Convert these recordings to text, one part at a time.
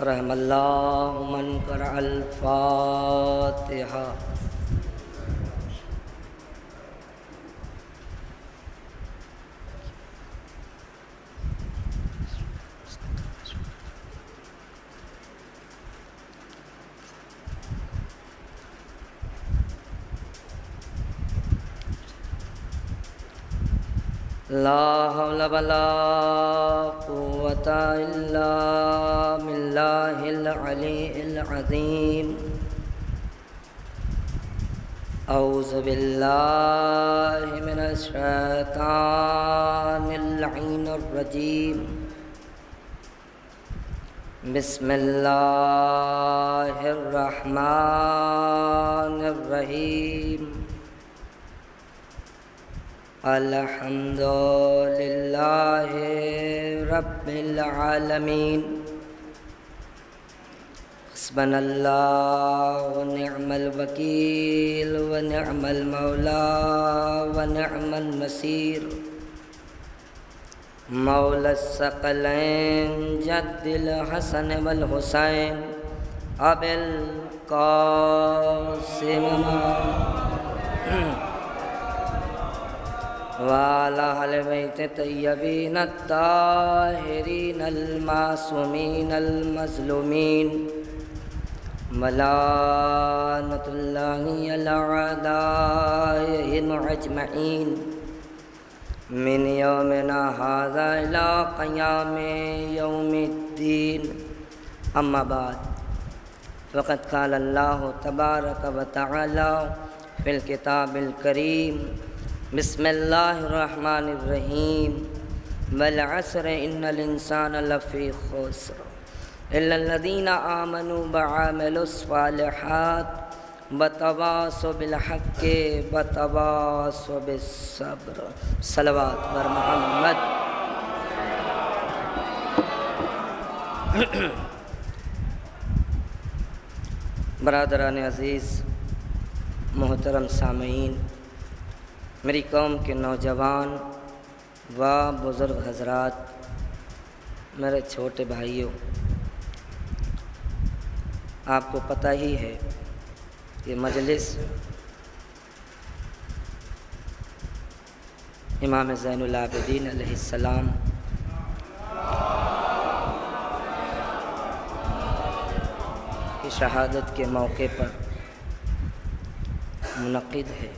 रहमल्लाहु मन क़रअल फ़ातिहा। ला हौला वला कुव्वता इल्ला बिल्लाहिल अलीइल अज़ीम। औज़ु बिल्लाहि मिनश शैतानिर लईनिर रजीम। बिस्मिल्लाहिर रहमानिर रहीम। अल्हम्दुलिल्लाहि रब्बिल आलमीन। हस्बनल्लाहु व निअमल वकील व निअमल मौला व निअमन नसीर। मौला सकलैन जद्दिल हसन वल हुसैन अबिल कासिम वाला अहल बैत तय्यबीन अत्ताहिरीन अल-मासूमीन अल-मज़लूमीन मलानतुल्लाहि अला अदाइहिम अजमईन मिन यौमिना हाज़ा इला क़यामि यौमिद्दीन। अम्मा बाद फ़क़द क़ाल अल्लाहु तबारक व तआला फ़िल किताबिल करीम। बिस्मिल्लाहिर्रहमानिर्रहीम। वल अस्र इन्नल इंसान लफ़ी खुस्र इल्लल्लज़ीना आमनू व अमिलुस्सालिहात व तवासौ बिल हक़्क़ि व तवासौ बिस्सब्र। सलवात बर मोहम्मद। बरादरान अज़ीज़, मोहतरम सामीन, मेरी कौम के नौजवान व बुज़ुर्ग हज़रात, मेरे छोटे भाइयों, आपको पता ही है कि मजलिस इमाम ज़ैनुल आबिदीन अलैहिस्सलाम की शहादत के मौके पर मुनक़िद है।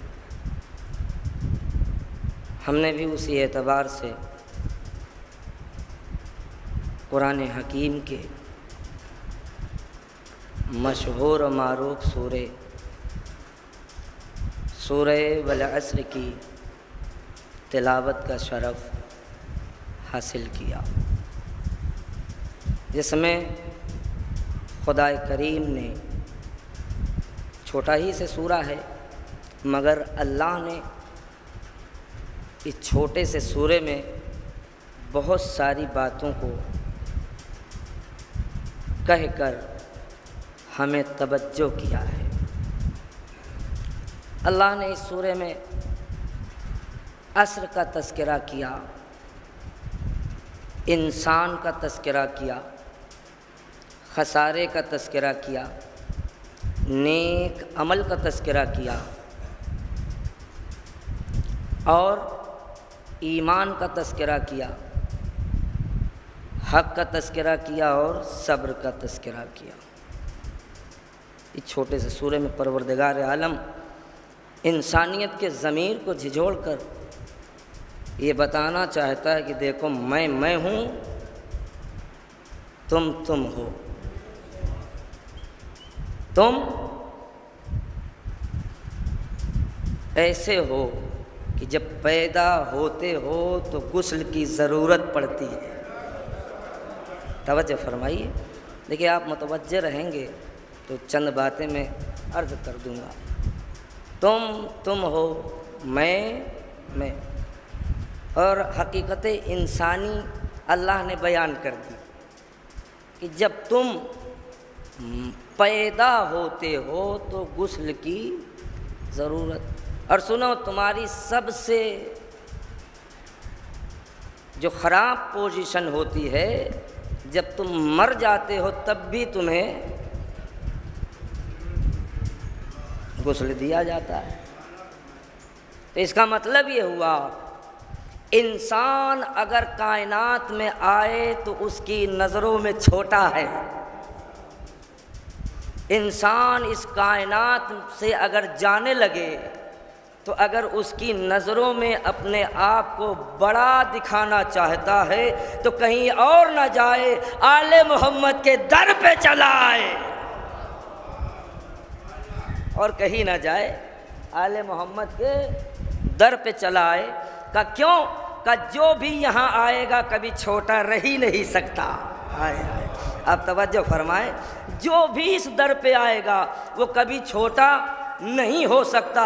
हमने भी उसी एतबार से कुरान हकीम के मशहूर व मारूफ सूरे वल अस्र की तिलावत का शरफ़ हासिल किया, जिसमें खुदाए करीम ने, छोटा ही से सूरा है मगर अल्लाह ने इस छोटे से सूरे में बहुत सारी बातों को कहकर हमें तवज्जो किया है। अल्लाह ने इस सूरे में अस्र का तज़किरा किया, इंसान का तज़किरा किया, खसारे का तज़किरा किया, नेक अमल का तज़किरा किया और ईमान का तज़किरा किया, हक़ का तज़किरा किया और सब्र का तज़किरा किया। इस छोटे से सूरे में परवरदिगार आलम इंसानियत के ज़मीर को झिझोड़ कर ये बताना चाहता है कि देखो, मैं हूँ, तुम हो। तुम ऐसे हो कि जब पैदा होते हो तो गुस्ल की ज़रूरत पड़ती है। तवज्जो फरमाइए। देखिए, आप मुतवज्जे रहेंगे तो चंद बातें मैं अर्ज़ कर दूँगा। तुम हो, मैं और हकीकत इंसानी अल्लाह ने बयान कर दी कि जब तुम पैदा होते हो तो गुस्ल की ज़रूरत। और सुनो, तुम्हारी सबसे जो ख़राब पोजीशन होती है जब तुम मर जाते हो तब भी तुम्हें गुस्ल दिया जाता है। तो इसका मतलब ये हुआ, इंसान अगर कायनात में आए तो उसकी नज़रों में छोटा है। इंसान इस कायनात से अगर जाने लगे तो अगर उसकी नज़रों में अपने आप को बड़ा दिखाना चाहता है तो कहीं और ना जाए, आले मोहम्मद के दर पे चला आए। और कहीं ना जाए, आले मोहम्मद के दर पे चला आए। का क्यों? का जो भी यहाँ आएगा कभी छोटा रह ही नहीं सकता। आए आए, अब तवज्जो फरमाए, जो भी इस दर पे आएगा वो कभी छोटा नहीं हो सकता।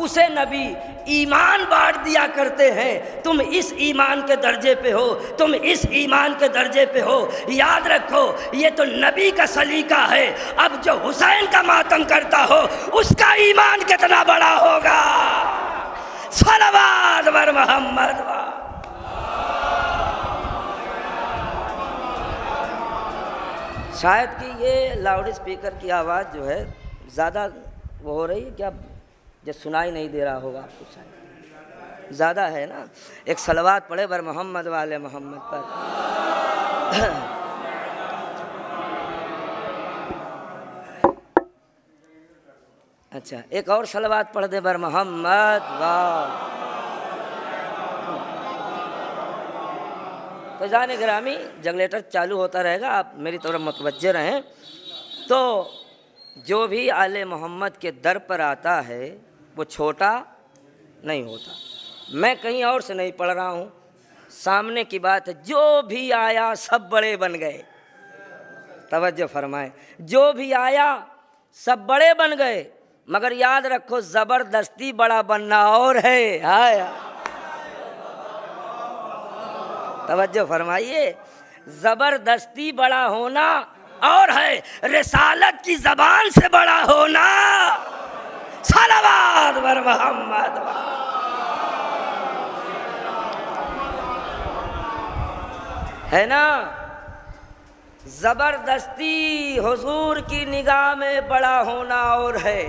उसे नबी ईमान बांट दिया करते हैं, तुम इस ईमान के दर्जे पे हो, तुम इस ईमान के दर्जे पे हो। याद रखो, ये तो नबी का सलीका है। अब जो हुसैन का मातम करता हो उसका ईमान कितना बड़ा होगा। सलावत बर मोहम्मद। शायद कि ये लाउड स्पीकर की आवाज़ जो है ज़्यादा वो हो रही है क्या, जो सुनाई नहीं दे रहा होगा आपको, शायद ज़्यादा है ना। एक सलवात पढ़े बर मोहम्मद वाले मोहम्मद पर। अच्छा, एक और सलवात पढ़ दे बर मोहम्मद। वाह। तो जाने ग्रामी जनरेटर चालू होता रहेगा, आप मेरी तरफ मुतवज्जे रहें। तो जो भी आले मोहम्मद के दर पर आता है वो छोटा नहीं होता। मैं कहीं और से नहीं पढ़ रहा हूँ, सामने की बात है। जो भी आया सब बड़े बन गए। तवज्जो फरमाए, जो भी आया सब बड़े बन गए, मगर याद रखो ज़बरदस्ती बड़ा बनना और है। आया, तवज्जो फरमाइए, ज़बरदस्ती बड़ा होना और है, रिसालत की ज़बान से बड़ा होना। सलावत बर मोहम्मद। है ना, ज़बरदस्ती हुजूर की निगाह में बड़ा होना और है,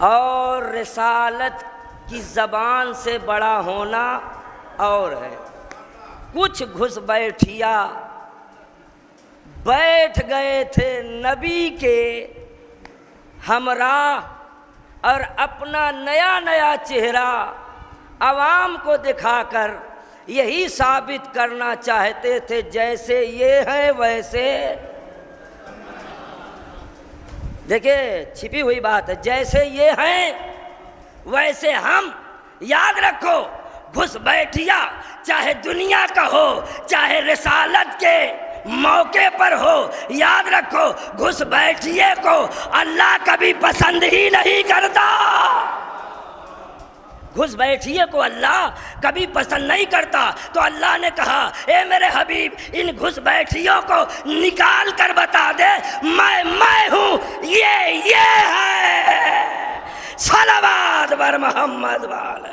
और रिसालत की ज़बान से बड़ा होना और है। कुछ घुस बैठिया बैठ गए थे नबी के हमराह और अपना नया नया चेहरा आवाम को दिखाकर यही साबित करना चाहते थे जैसे ये हैं वैसे। देखिए, छिपी हुई बात है, जैसे ये हैं वैसे हम। याद रखो, घुस बैठिया चाहे दुनिया का हो चाहे रिसालत के मौके पर हो, याद रखो घुस बैठिए को अल्लाह कभी पसंद ही नहीं करता। घुस बैठिए को अल्लाह कभी पसंद नहीं करता। तो अल्लाह ने कहा, ए मेरे हबीब, इन घुस बैठियों को निकाल कर बता दे मैं हूँ, ये है। सलावत बर मोहम्मद वाले।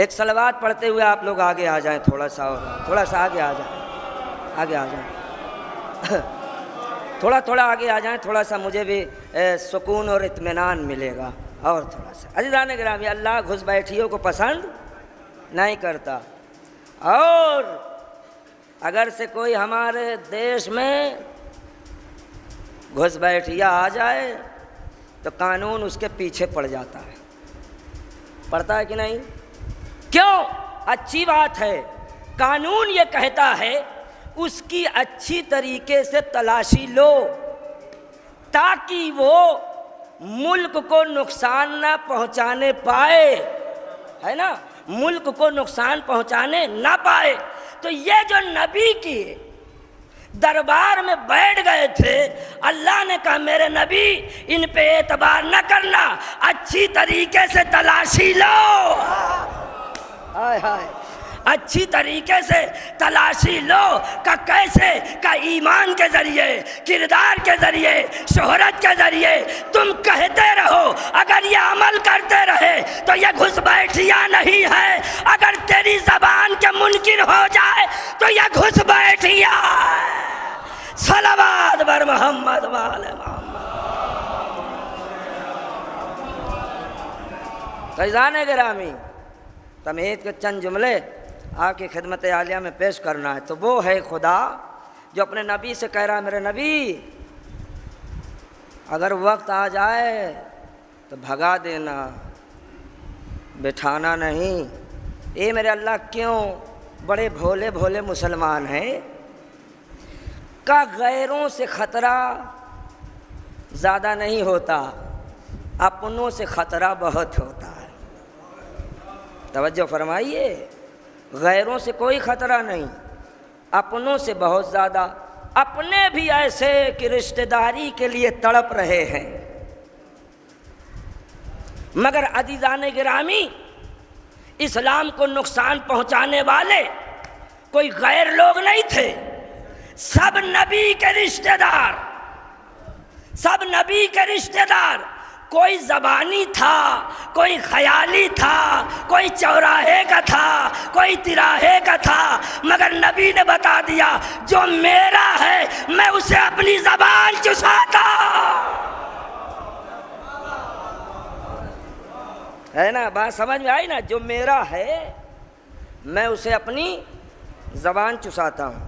एक सलवात पढ़ते हुए आप लोग आगे आ जाएं, थोड़ा सा आगे आ जाएं, आगे आ जाएं। थोड़ा आगे आ जाएं, थोड़ा सा मुझे भी सुकून और इत्मीनान मिलेगा। और थोड़ा सा अज़ीज़ान गिरामी, अल्लाह घुस बैठियों को पसंद नहीं करता। और अगर से कोई हमारे देश में घुस बैठिया आ जाए तो कानून उसके पीछे पड़ जाता है। पड़ता है कि नहीं? क्यों? अच्छी बात है। कानून ये कहता है उसकी अच्छी तरीके से तलाशी लो ताकि वो मुल्क को नुकसान ना पहुंचाने पाए, है ना, मुल्क को नुकसान पहुंचाने ना पाए। तो ये जो नबी की दरबार में बैठ गए थे, अल्लाह ने कहा मेरे नबी इन पे एतबार न करना, अच्छी तरीके से तलाशी लो। हाय हाय, अच्छी तरीके से तलाशी लो का कैसे? का ईमान के जरिए, किरदार के जरिए, शोहरत के जरिए। तुम कहते रहो हो, अगर ये अमल करते रहे तो ये घुसपैठिया नहीं है। अगर तेरी ज़बान के मुनकिर हो जाए तो ये घुसपैठिया है। सलावत बर मोहम्मद वाले मोहम्मद। फैज़ान गिरामी, तमहीद के चंद जुमले आपकी खिदमत आलिया में पेश करना है। तो वो है खुदा जो अपने नबी से कह रहा है, मेरे नबी अगर वक्त आ जाए तो भगा देना, बिठाना नहीं। ये मेरे अल्लाह क्यों बड़े भोले भोले मुसलमान हैं का गैरों से ख़तरा ज़्यादा नहीं होता, अपनों से ख़तरा बहुत होता है। तवज्जो फरमाइए, गैरों से कोई ख़तरा नहीं, अपनों से बहुत ज़्यादा। अपने भी ऐसे कि रिश्तेदारी के लिए तड़प रहे हैं, मगर अज़ीज़ान गिरामी, इस्लाम को नुकसान पहुंचाने वाले कोई गैर लोग नहीं थे। सब नबी के रिश्तेदार, सब नबी के रिश्तेदार। कोई ज़बानी था, कोई ख़याली था, कोई चौराहे का था, कोई तिराहे का था, मगर नबी ने बता दिया जो मेरा है मैं उसे अपनी ज़बान चुसाता। है ना, बात समझ में आई ना? जो मेरा है मैं उसे अपनी ज़बान चुसाता हूँ,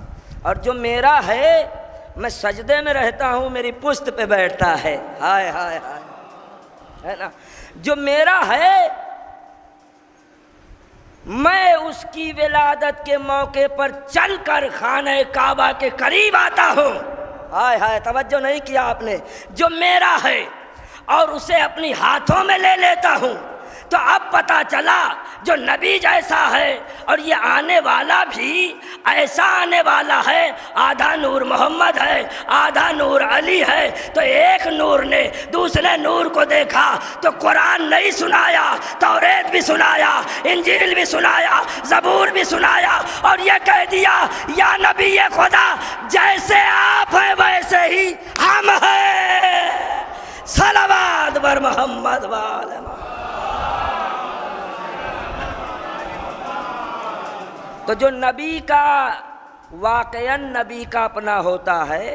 और जो मेरा है मैं सजदे में रहता हूँ, मेरी पुश्त पे बैठता है। हाय हाय हाय, है ना? जो मेरा है मैं उसकी विलादत के मौके पर चलकर खाने काबा के करीब आता हूँ। हाय हाय, तवज्जो नहीं किया आपने। जो मेरा है और उसे अपनी हाथों में ले लेता हूँ। तो अब पता चला जो नबी जैसा है और ये आने वाला भी ऐसा आने वाला है। आधा नूर मोहम्मद है, आधा नूर अली है। तो एक नूर ने दूसरे नूर को देखा तो कुरान नहीं सुनाया, तौरेत भी सुनाया, इंजील भी सुनाया, ज़बूर भी सुनाया, और ये कह दिया या नबी ये खुदा जैसे आप हैं वैसे ही हम हैं। सलावत बर मोहम्मद वाले। तो जो नबी का वाक़यन नबी का अपना होता है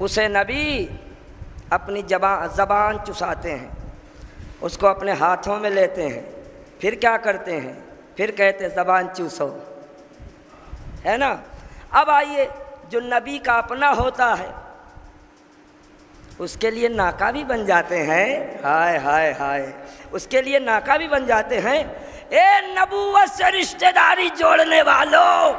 उसे नबी अपनी ज़बान चुसाते हैं, उसको अपने हाथों में लेते हैं, फिर क्या करते हैं? फिर कहते हैं ज़बान चूसो, है ना? अब आइए, जो नबी का अपना होता है उसके लिए नाका भी बन जाते हैं। हाय हाय हाय, उसके लिए नाका भी बन जाते हैं। ए नबूवत से रिश्तेदारी जोड़ने वालों,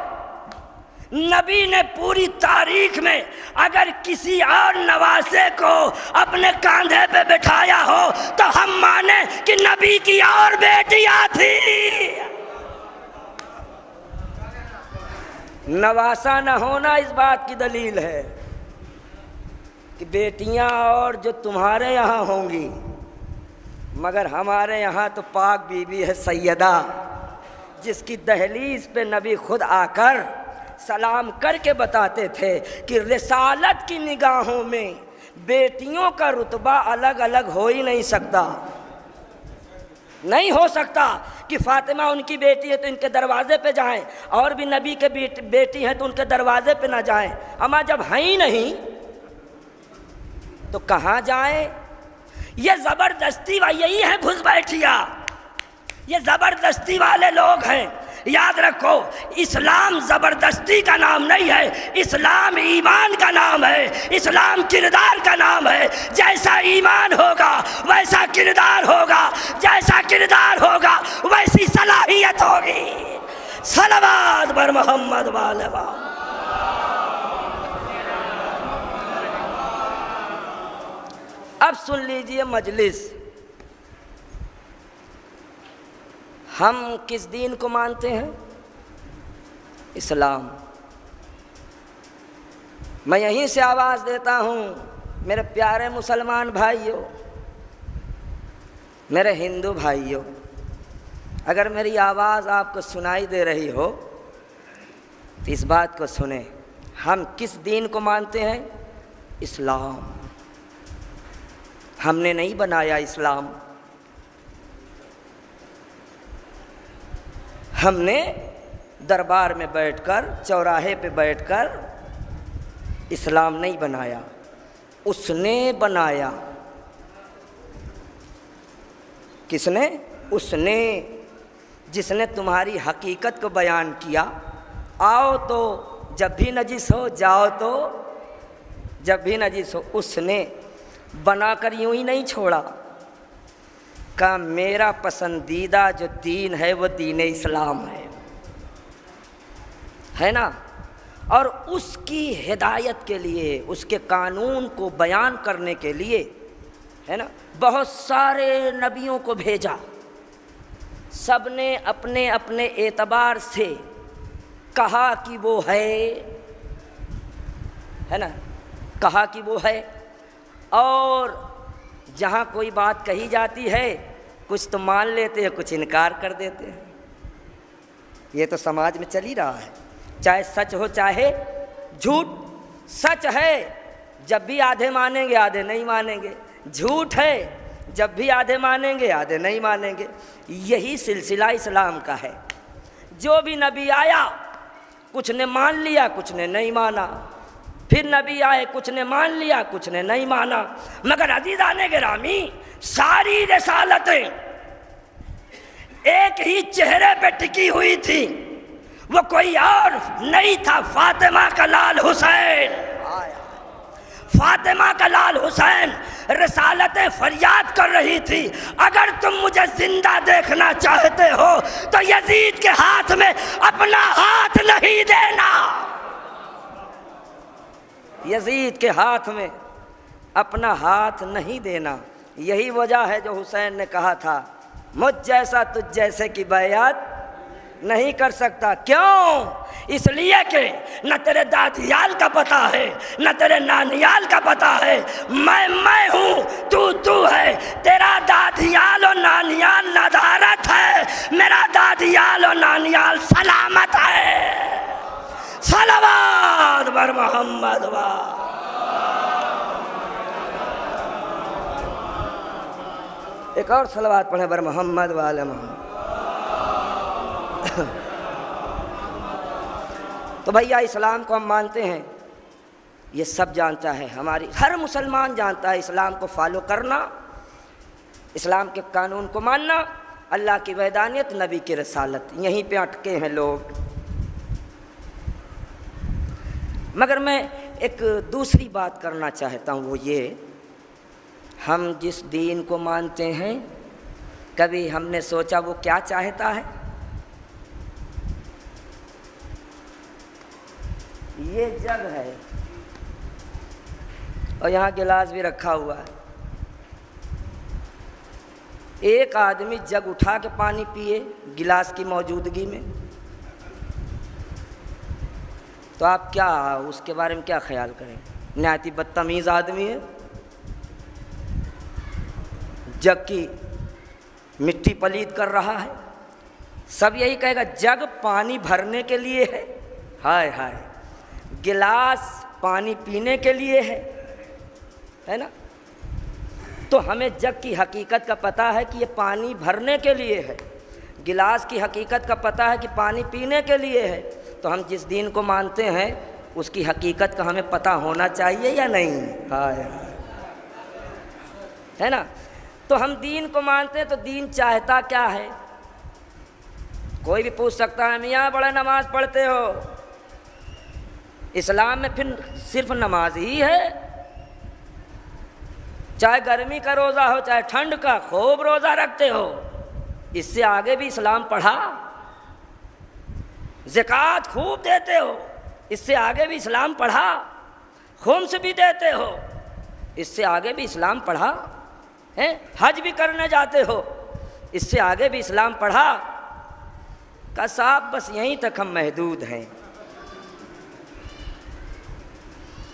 नबी ने पूरी तारीख में अगर किसी और नवासे को अपने कंधे पे बिठाया हो तो हम माने कि नबी की और बेटियां थी। नवासा न होना इस बात की दलील है कि बेटियां और जो तुम्हारे यहाँ होंगी, मगर हमारे यहाँ तो पाक बीबी है सैयदा, जिसकी दहलीज पे नबी खुद आकर सलाम करके बताते थे कि रिसालत की निगाहों में बेटियों का रुतबा अलग अलग हो ही नहीं सकता। नहीं हो सकता कि फातिमा उनकी बेटी है तो इनके दरवाजे पे जाएं, और भी नबी के बेटी है तो उनके दरवाजे पे ना जाएं। अमा जब हैं ही नहीं तो कहाँ जाएं? ये ज़बरदस्ती यही है घुसपैठिया, ये ज़बरदस्ती वाले लोग हैं। याद रखो, इस्लाम ज़बरदस्ती का नाम नहीं है, इस्लाम ईमान का नाम है, इस्लाम किरदार का नाम है। जैसा ईमान होगा वैसा किरदार होगा, जैसा किरदार होगा वैसी सलाहियत होगी। सलावत बर मोहम्मद वाले। अब सुन लीजिए मजलिस, हम किस दीन को मानते हैं? इस्लाम। मैं यहीं से आवाज़ देता हूँ मेरे प्यारे मुसलमान भाइयों, मेरे हिंदू भाइयों, अगर मेरी आवाज़ आपको सुनाई दे रही हो तो इस बात को सुने, हम किस दीन को मानते हैं? इस्लाम। हमने नहीं बनाया इस्लाम। हमने दरबार में बैठकर, चौराहे पे बैठकर इस्लाम नहीं बनाया, उसने बनाया। किसने? उसने, जिसने तुम्हारी हकीकत को बयान किया। आओ तो जब भी नजिस हो, जाओ तो जब भी नजिस हो। उसने बनाकर यूं ही नहीं छोड़ा, कहा मेरा पसंदीदा जो दीन है वो दीन इस्लाम है ना। और उसकी हिदायत के लिए, उसके कानून को बयान करने के लिए, है ना, बहुत सारे नबियों को भेजा। सब ने अपने अपने एतबार से कहा कि वो है ना, कहा कि वो है। और जहाँ कोई बात कही जाती है, कुछ तो मान लेते हैं, कुछ इनकार कर देते हैं। ये तो समाज में चल ही रहा है, चाहे सच हो चाहे झूठ। सच है जब भी आधे मानेंगे, आधे नहीं मानेंगे। झूठ है जब भी आधे मानेंगे, आधे नहीं मानेंगे। यही सिलसिला इस्लाम का है। जो भी नबी आया, कुछ ने मान लिया, कुछ ने नहीं माना। फिर नबी आए, कुछ ने मान लिया, कुछ ने नहीं माना। मगर अज़ीज़ाने गिरामी, सारी रिसालतें एक ही चेहरे पे टिकी हुई थी, वो कोई और नहीं था, फातिमा का लाल हुसैन। फातिमा का लाल हुसैन रिसालतें फरियाद कर रही थी, अगर तुम मुझे जिंदा देखना चाहते हो तो यजीद के हाथ में अपना हाथ नहीं देना। यजीद के हाथ में अपना हाथ नहीं देना। यही वजह है जो हुसैन ने कहा था, मुझ जैसा तुझ जैसे की बैअत नहीं कर सकता। क्यों? इसलिए कि न तेरे दादियाल का पता है, न तेरे नानियाल का पता है। मैं हूँ, तू है। तेरा दादियाल और नानियाल नदारत है, मेरा दादियाल और नानियाल सलामत है। सलावत बर मोहम्मद वा। एक और सलावत पढ़े, बर मोहम्मद वाले मोहम्मद। तो भैया इस्लाम को हम मानते हैं, ये सब जानता है, हमारी हर मुसलमान जानता है। इस्लाम को फॉलो करना, इस्लाम के कानून को मानना, अल्लाह की वहदानियत, नबी की रसालत, यहीं पे अटके हैं लोग। मगर मैं एक दूसरी बात करना चाहता हूँ, वो ये, हम जिस दीन को मानते हैं, कभी हमने सोचा वो क्या चाहता है? ये जग है और यहाँ गिलास भी रखा हुआ है। एक आदमी जग उठा के पानी पिए गिलास की मौजूदगी में, तो आप क्या उसके बारे में क्या ख्याल करें? नहायत बदतमीज आदमी है। जग की मिट्टी पलीद कर रहा है। सब यही कहेगा जग पानी भरने के लिए है, हाय हाय, गिलास पानी पीने के लिए है ना। तो हमें जग की हकीकत का पता है कि ये पानी भरने के लिए है, गिलास की हकीकत का पता है कि पानी पीने के लिए है। तो हम जिस दीन को मानते हैं उसकी हकीकत का हमें पता होना चाहिए या नहीं? हाय है ना। तो हम दीन को मानते हैं, तो दीन चाहता क्या है? कोई भी पूछ सकता है, मियाँ बड़ा नमाज पढ़ते हो, इस्लाम में फिर सिर्फ नमाज ही है? चाहे गर्मी का रोज़ा हो चाहे ठंड का, खूब रोज़ा रखते हो, इससे आगे भी इस्लाम पढ़ा। ज़कात खूब देते हो, इससे आगे भी इस्लाम पढ़ा। खुम्स भी देते हो, इससे आगे भी इस्लाम पढ़ा है। हज भी करने जाते हो, इससे आगे भी इस्लाम पढ़ा। का साहब बस यहीं तक हम महदूद हैं।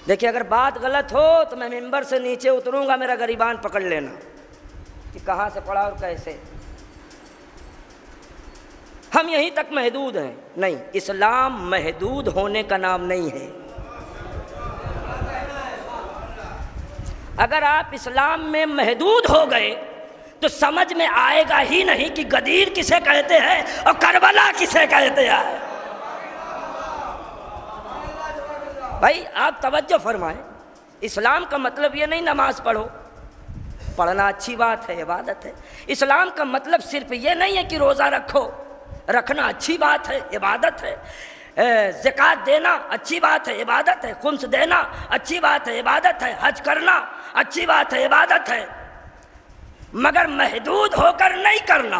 देखिए, अगर बात गलत हो तो मैं मिंबर से नीचे उतरूंगा, मेरा गरीबान पकड़ लेना कि कहाँ से पढ़ा और कैसे। हम यहीं तक महदूद हैं। नहीं, इस्लाम महदूद होने का नाम नहीं है। अगर आप इस्लाम में महदूद हो गए तो समझ में आएगा ही नहीं कि गदीर किसे कहते हैं और करबला किसे कहते हैं। भाई आप तवज्जो फरमाएं, इस्लाम का मतलब ये नहीं नमाज पढ़ो, पढ़ना अच्छी बात है, इबादत है। इस्लाम का मतलब सिर्फ ये नहीं है कि रोज़ा रखो, रखना अच्छी बात है, इबादत है। ज़कात देना अच्छी बात है, इबादत है। खुम्स देना अच्छी बात है, इबादत है। हज करना अच्छी बात है, इबादत है। मगर महदूद होकर नहीं करना।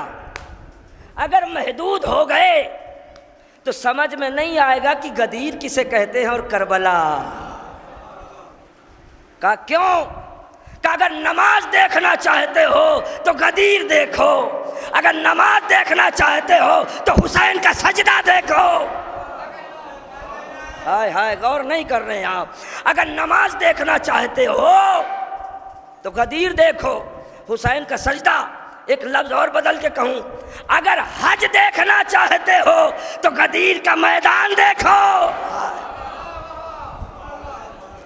अगर महदूद हो गए तो समझ में नहीं आएगा कि गदीर किसे कहते हैं और करबला का क्यों। का अगर नमाज देखना चाहते हो तो गदीर देखो, अगर नमाज देखना चाहते हो तो हुसैन का सजदा देखो। हाय हाय, गौर नहीं कर रहे हैं आप। अगर नमाज देखना चाहते हो तो गदीर देखो, हुसैन का सजदा। एक लफ्ज और बदल के कहूं, अगर हज देखना चाहते हो तो गदीर का मैदान देखो।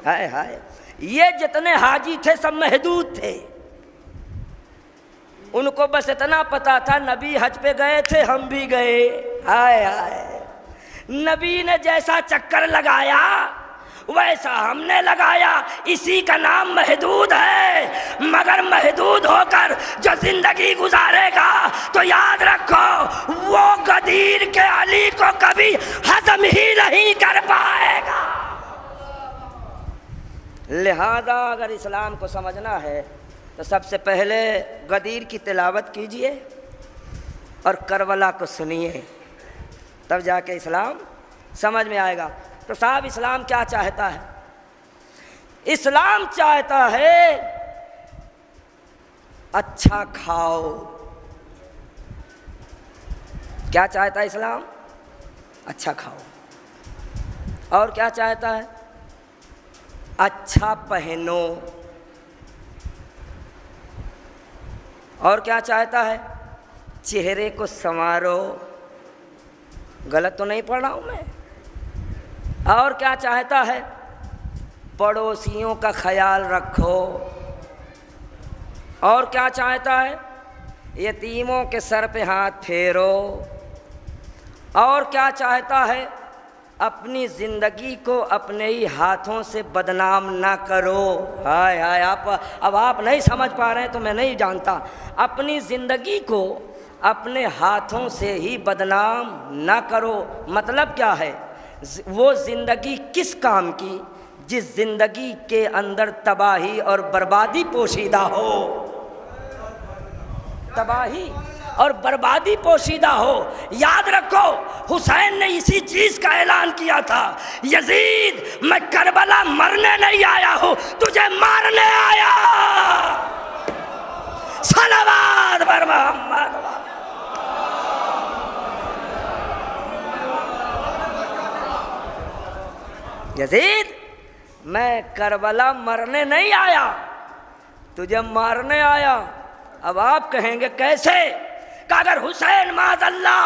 हाय हाय, ये जितने हाजी थे सब महदूद थे। उनको बस इतना पता था नबी हज पे गए थे, हम भी गए। हाय हाय, नबी ने जैसा चक्कर लगाया वैसा हमने लगाया। इसी का नाम महदूद है। मगर महदूद होकर जो जिंदगी गुजारेगा तो याद रखो वो गदीर के अली को कभी हजम ही नहीं कर पाएगा। लिहाजा अगर इस्लाम को समझना है तो सबसे पहले गदीर की तिलावत कीजिए और करबला को सुनिए, तब जाके इस्लाम समझ में आएगा। तो साहब इस्लाम क्या चाहता है? इस्लाम चाहता है अच्छा खाओ। क्या चाहता है इस्लाम? अच्छा खाओ। और क्या चाहता है? अच्छा पहनो। और क्या चाहता है? चेहरे को संवारो। गलत तो नहीं पढ़ रहा हूं मैं? और क्या चाहता है? पड़ोसियों का ख्याल रखो। और क्या चाहता है? यतीमों के सर पे हाथ फेरो। और क्या चाहता है? अपनी ज़िंदगी को अपने ही हाथों से बदनाम ना करो। हाय हाय, आप नहीं समझ पा रहे हैं तो मैं नहीं जानता। अपनी ज़िंदगी को अपने हाथों से ही बदनाम ना करो। मतलब क्या है? वो ज़िंदगी किस काम की जिस ज़िंदगी के अंदर तबाही और बर्बादी पोशीदा हो। तबाही और बर्बादी पोशीदा हो। याद रखो हुसैन ने इसी चीज़ का ऐलान किया था, यजीद मैं करबला मरने नहीं आया हूँ, तुझे मारने आया। सलावत बर मोहम्मद। यजीद मैं करबला मरने नहीं आया, तुझे मारने आया। अब आप कहेंगे कैसे? कि अगर हुसैन माज़अल्लाह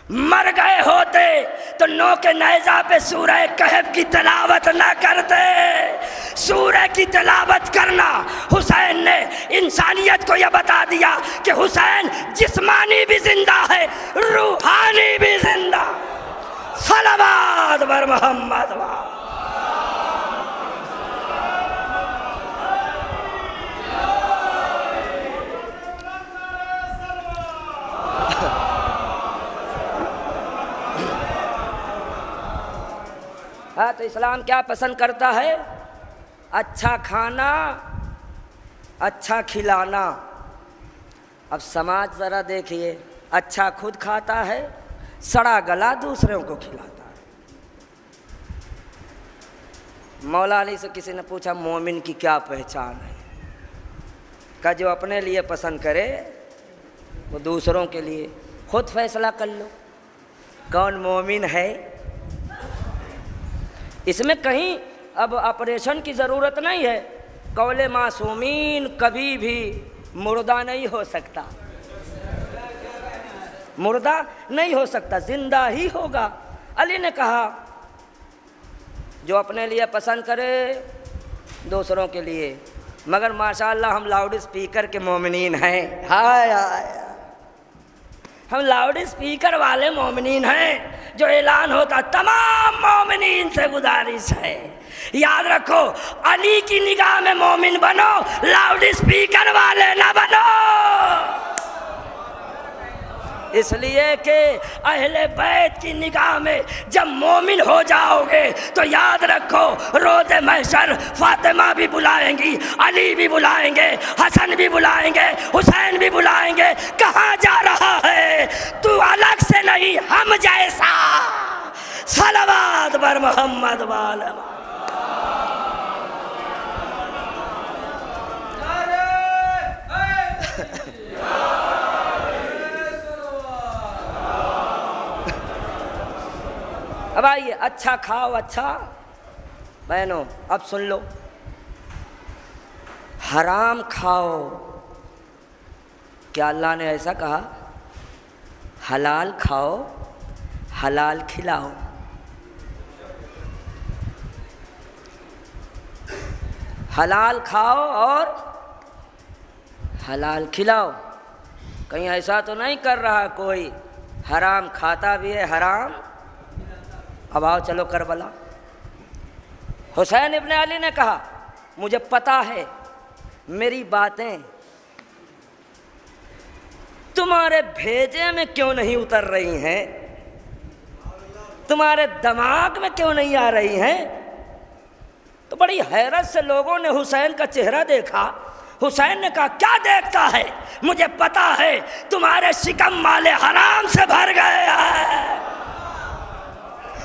मर गए होते तो नो के नेज़ा पे सूरह कहफ की तिलावत ना करते। सूरह की तिलावत करना हुसैन ने इंसानियत को यह बता दिया कि हुसैन जिस्मानी भी जिंदा है, रूहानी भी जिंदा। सलावत बर मोहम्मद। हाँ, तो इस्लाम क्या पसंद करता है? अच्छा खाना, अच्छा खिलाना। अब समाज ज़रा देखिए, अच्छा खुद खाता है, सड़ा गला दूसरों को खिलाता है। मौला अली से किसी ने पूछा मोमिन की क्या पहचान है? का जो अपने लिए पसंद करे वो दूसरों के लिए। खुद फैसला कर लो कौन मोमिन है। इसमें कहीं अब ऑपरेशन की ज़रूरत नहीं है। कौले मासूमीन कभी भी मुर्दा नहीं हो सकता, मुर्दा नहीं हो सकता, जिंदा ही होगा। अली ने कहा जो अपने लिए पसंद करे दूसरों के लिए, मगर माशाअल्लाह हम लाउड स्पीकर के मोमिनीन हैं। हाय हाय, हम लाउड स्पीकर वाले मोमिनीन हैं। जो ऐलान होता तमाम मोमिनीन से गुजारिश है, याद रखो अली की निगाह में मोमिन बनो, लाउड स्पीकर वाले ना बनो। इसलिए कि अहले बैत की निगाह में जब मोमिन हो जाओगे तो याद रखो रोज़े महशर फातिमा भी बुलाएंगी, अली भी बुलाएंगे, हसन भी बुलाएंगे, हुसैन भी बुलाएंगे। कहाँ जा रहा है तू अलग से नहीं, हम जैसा। सलावत बर मोहम्मद वाले। अब आइए, अच्छा खाओ अच्छा। बहनों अब सुन लो, हराम खाओ, क्या अल्लाह ने ऐसा कहा? हलाल खाओ, हलाल खिलाओ। हलाल खाओ और हलाल खिलाओ। कहीं ऐसा तो नहीं कर रहा कोई हराम खाता भी है, हराम। अब आओ चलो करबला। हुसैन इब्ने अली ने कहा मुझे पता है मेरी बातें तुम्हारे भेजे में क्यों नहीं उतर रही हैं, तुम्हारे दिमाग में क्यों नहीं आ रही हैं। तो बड़ी हैरत से लोगों ने हुसैन का चेहरा देखा। हुसैन ने कहा क्या देखता है, मुझे पता है तुम्हारे शिकम वाले हराम से भर गए हैं।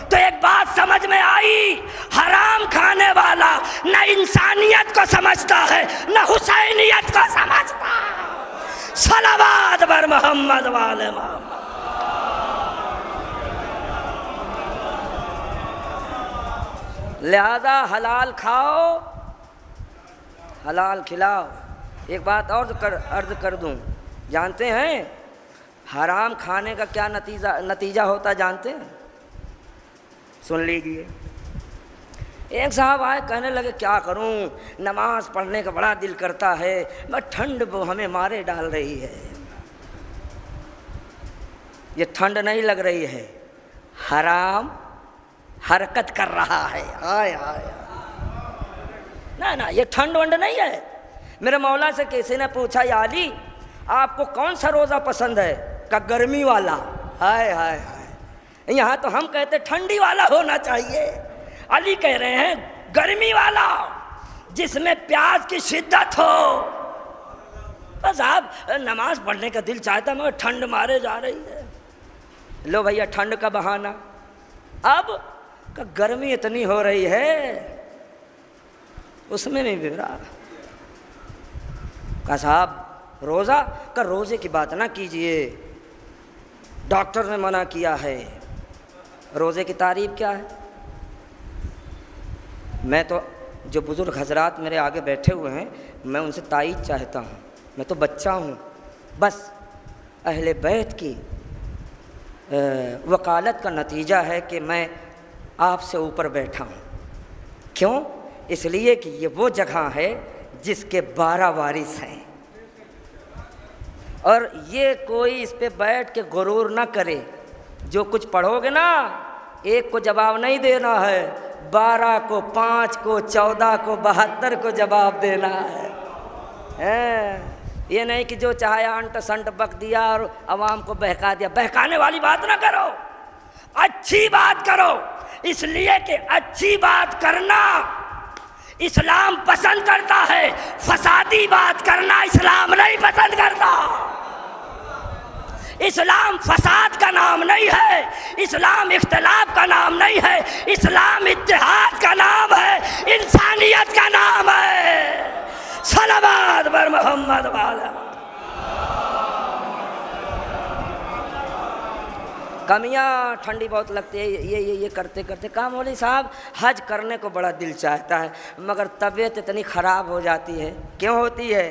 तो एक बात समझ में आई, हराम खाने वाला न इंसानियत को समझता है न हुसैनियत को समझता। सलावत बर मोहम्मद वाले मोहम्मद। लिहाजा हलाल खाओ, हलाल खिलाओ। एक बात और अर्ज कर दूं, जानते हैं हराम खाने का क्या नतीजा होता जानते हैं? सुन लीजिए। एक साहब आए, कहने लगे क्या करूं, नमाज पढ़ने का बड़ा दिल करता है, मैं ठंड हमें मारे डाल रही है। ये ठंड नहीं लग रही है, हराम हरकत कर रहा है। आय आय ना ना, ये ठंड वंड नहीं है। मेरे मौला से किसी ने पूछा या अली आपको कौन सा रोज़ा पसंद है? का गर्मी वाला। हाय हाय हाय, यहाँ तो हम कहते ठंडी वाला होना चाहिए। अली कह रहे हैं गर्मी वाला जिसमें प्यास की शिद्दत हो। बस आप नमाज पढ़ने का दिल चाहता मगर ठंड मारे जा रही है। लो भैया ठंड का बहाना। अब का गर्मी इतनी हो रही है उसमें नहीं बिगड़ा। कहा साहब रोज़ा का रोज़े की बात ना कीजिए, डॉक्टर ने मना किया है। रोज़े की तारीफ क्या है? मैं तो जो बुज़ुर्ग हजरात मेरे आगे बैठे हुए हैं मैं उनसे तायीद चाहता हूँ। मैं तो बच्चा हूँ, बस अहले बैत की वकालत का नतीजा है कि मैं आपसे ऊपर बैठा हूँ। क्यों? इसलिए कि ये वो जगह है जिसके 12 वारिस हैं और ये कोई इस पे बैठ के गुरूर ना करे। जो कुछ पढ़ोगे ना, एक को जवाब नहीं देना है, 12 को, 5 को, 14 को, 72 को जवाब देना है। ये नहीं कि जो चाहे अंट संट बक दिया और आवाम को बहका दिया। बहकाने वाली बात ना करो, अच्छी बात करो। इसलिए कि अच्छी बात करना इस्लाम पसंद करता है, फसादी बात करना इस्लाम नहीं पसंद करता। इस्लाम फसाद का नाम नहीं है, इस्लाम इख्तिलाफ का नाम नहीं है, इस्लाम इत्तेहाद का नाम है, इंसानियत का नाम है। सलावत बर मोहम्मद वाला। कमियाँ ठंडी बहुत लगती है, ये करते करते काम। मौलवी साहब हज करने को बड़ा दिल चाहता है मगर तबीयत इतनी ख़राब हो जाती है। क्यों होती है?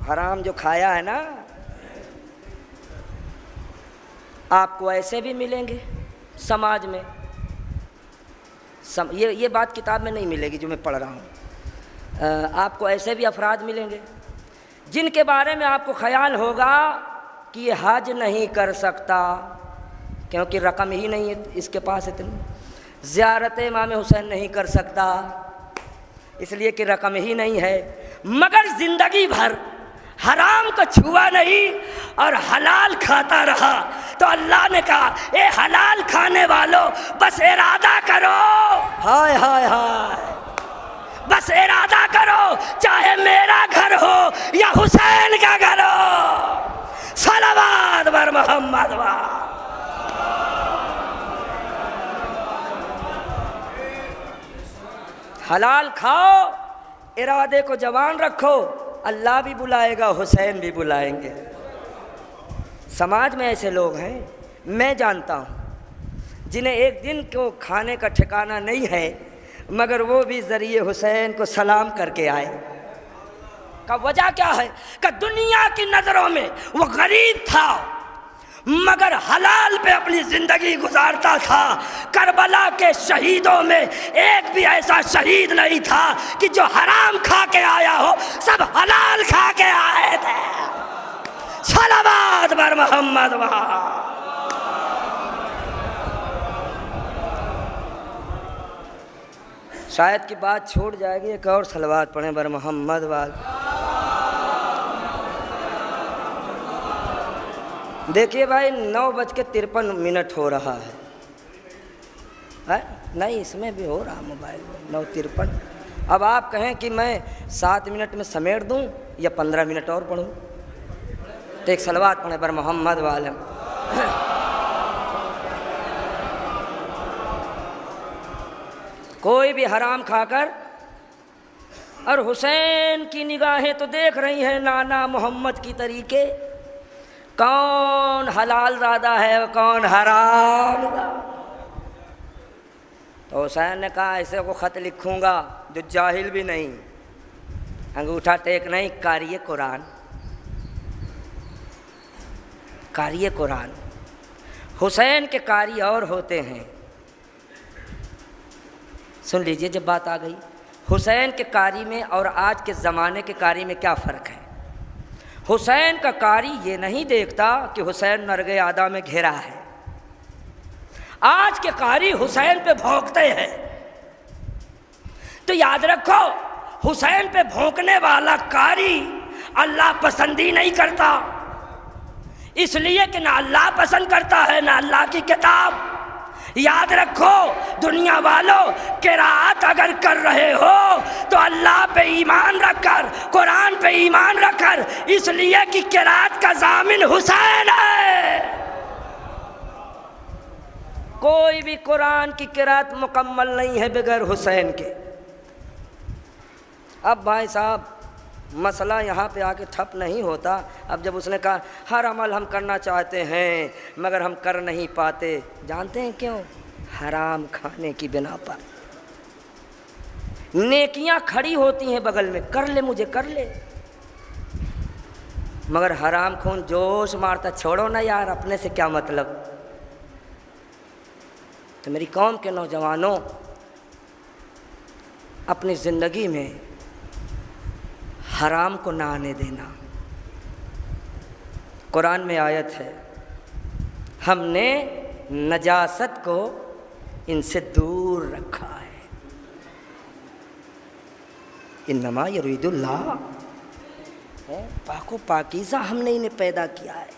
हराम जो खाया है ना। आपको ऐसे भी मिलेंगे समाज में, ये बात किताब में नहीं मिलेगी जो मैं पढ़ रहा हूँ। आपको ऐसे भी अफराद मिलेंगे जिनके बारे में आपको ख्याल होगा कि ये हज नहीं कर सकता क्योंकि रकम ही नहीं है इसके पास इतनी, ज़ियारत इमाम हुसैन नहीं कर सकता इसलिए कि रकम ही नहीं है, मगर ज़िंदगी भर हराम को छुआ नहीं और हलाल खाता रहा। तो अल्लाह ने कहा, ए हलाल खाने वालों बस इरादा करो, हाय हाय हाय, बस इरादा करो, चाहे मेरा घर हो या हुसैन का घर हो। सलावत बर मोहम्मद वा। हलाल खाओ, इरादे को जवान रखो, अल्लाह भी बुलाएगा, हुसैन भी बुलाएंगे। समाज में ऐसे लोग हैं, मैं जानता हूँ, जिन्हें एक दिन को खाने का ठिकाना नहीं है, मगर वो भी ज़रिए हुसैन को सलाम करके आए। का वजह क्या है? कि दुनिया की नज़रों में वो गरीब था मगर हलाल पे अपनी ज़िंदगी गुजारता था। करबला के शहीदों में एक भी ऐसा शहीद नहीं था कि जो हराम खा के आया हो, सब हलाल खा के आए थे। सलावत बर मोहम्मद वहा। शायद की बात छूट जाएगी, एक और सलावत पढ़ें बर मोहम्मद वाल। देखिए भाई 9:53 हो रहा है? नहीं, इसमें भी हो रहा मोबाइल में 9:53। अब आप कहें कि मैं 7 मिनट में समेट दूं या 15 मिनट और पढ़ूं, तो एक सलावत पढ़ें बर मोहम्मद वाले। कोई भी हराम खाकर, और हुसैन की निगाहें तो देख रही हैं नाना मोहम्मद की तरीके, कौन हलाल ज़ादा है और कौन हराम। तो हुसैन ने कहा, ऐसे को ख़त लिखूंगा जो जाहिल भी नहीं, अंगूठा टेक नहीं, कारिए कुरान, कारिए कुरान। हुसैन के कारी और होते हैं। सुन लीजिए, जब बात आ गई हुसैन के कारी में और आज के ज़माने के कारी में क्या फ़र्क है। हुसैन का कारी ये नहीं देखता कि हुसैन नरगे आदा में घिरा है। आज के कारी हुसैन पे भौंकते हैं। तो याद रखो, हुसैन पे भौंकने वाला कारी अल्लाह पसंद ही नहीं करता, इसलिए कि ना अल्लाह पसंद करता है ना अल्लाह की किताब। याद रखो दुनिया वालों, किरात अगर कर रहे हो तो अल्लाह पे ईमान रखकर, कुरान पे ईमान रखकर, इसलिए कि किरात का जामिन हुसैन है। कोई भी कुरान की किरात मुकम्मल नहीं है बगैर हुसैन के। अब भाई साहब मसला यहाँ पे आके ठप नहीं होता। अब जब उसने कहा हर अमल हम करना चाहते हैं मगर हम कर नहीं पाते, जानते हैं क्यों? हराम खाने की बिना पर। नेकियां खड़ी होती हैं बगल में, कर ले मुझे कर ले, मगर हराम खून जोश मारता, छोड़ो ना यार, अपने से क्या मतलब। तो मेरी कौम के नौजवानों, अपनी ज़िंदगी में हराम को ना आने देना। कुरान में आयत है, हमने नजासत को इनसे दूर रखा है। इन्नमा यरीदुल्लाह, पाको पाकीज़ा हमने इन्हें पैदा किया है।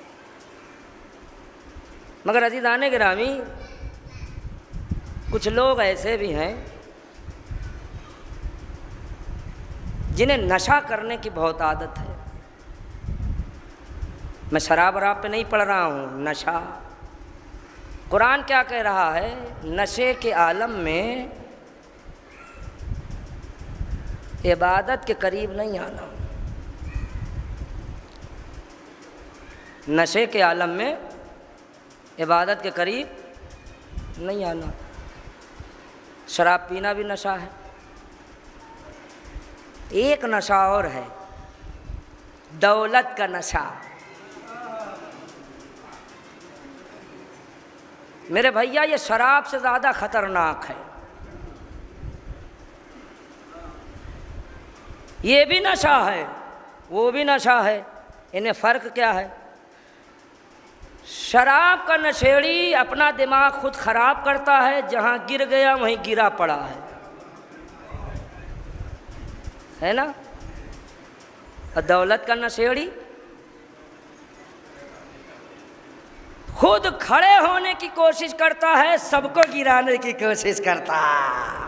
मगर अज़ीज़ाने गिरामी, कुछ लोग ऐसे भी हैं जिन्हें नशा करने की बहुत आदत है। मैं शराब वराब पे नहीं पढ़ रहा हूँ, नशा। कुरान क्या कह रहा है? नशे के आलम में इबादत के करीब नहीं आना। नशे के आलम में इबादत के करीब नहीं आना। शराब पीना भी नशा है। एक नशा और है, दौलत का नशा। मेरे भैया, ये शराब से ज़्यादा ख़तरनाक है। ये भी नशा है, वो भी नशा है। इनमें फ़र्क क्या है? शराब का नशेड़ी अपना दिमाग खुद खराब करता है, जहाँ गिर गया वहीं गिरा पड़ा है ना? और दौलत का नशेड़ी खुद खड़े होने की कोशिश करता है, सबको गिराने की कोशिश करता है।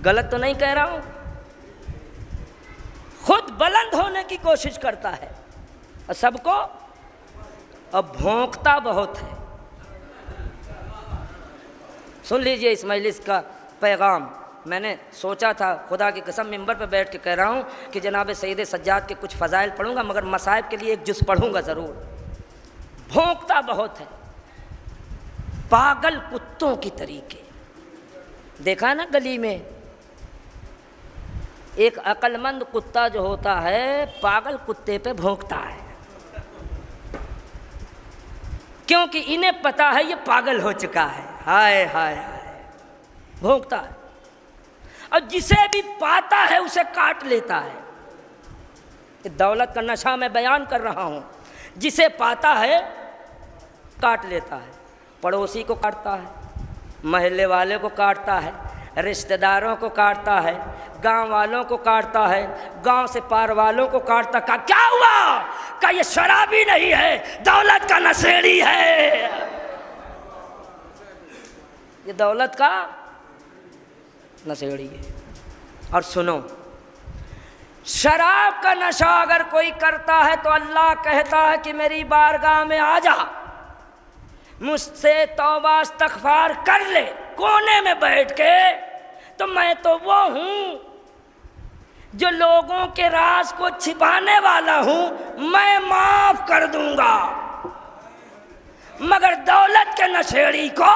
गलत तो नहीं कह रहा हूं? खुद बुलंद होने की कोशिश करता है और सबको, अब भौंकता बहुत है। सुन लीजिए इस मजलिस का पैगाम। मैंने सोचा था, खुदा की कसम मिंबर पर बैठ के कह रहा हूँ कि जनाब सैयद सज्जाद के कुछ फ़ज़ाइल पढ़ूंगा, मगर मसाइब के लिए एक जुज़ पढ़ूंगा ज़रूर। भौंकता बहुत है, पागल कुत्तों की तरीके। देखा ना गली में एक अक्लमंद कुत्ता जो होता है, पागल कुत्ते पे भौंकता है, क्योंकि इन्हें पता है ये पागल हो चुका है। हाय हाय हाय, भौंकता है। और जिसे भी पाता है उसे काट लेता है। दौलत का नशा मैं बयान कर रहा हूँ। जिसे पाता है काट लेता है, पड़ोसी को काटता है, महल्ले वाले को काटता है, रिश्तेदारों को काटता है, गांव वालों को काटता है, गांव से पार वालों को काटता। का क्या हुआ? का ये शराबी नहीं है, दौलत का नशेड़ी है। ये दौलत का नशेड़ी है। और सुनो, शराब का नशा अगर कोई करता है तो अल्लाह कहता है कि मेरी बारगाह में आ जा, मुझसे तौबा इस्तग़फ़ार कर ले कोने में बैठ के, तो मैं तो वो हूँ जो लोगों के राज को छिपाने वाला हूँ, मैं माफ़ कर दूंगा। मगर दौलत के नशेड़ी को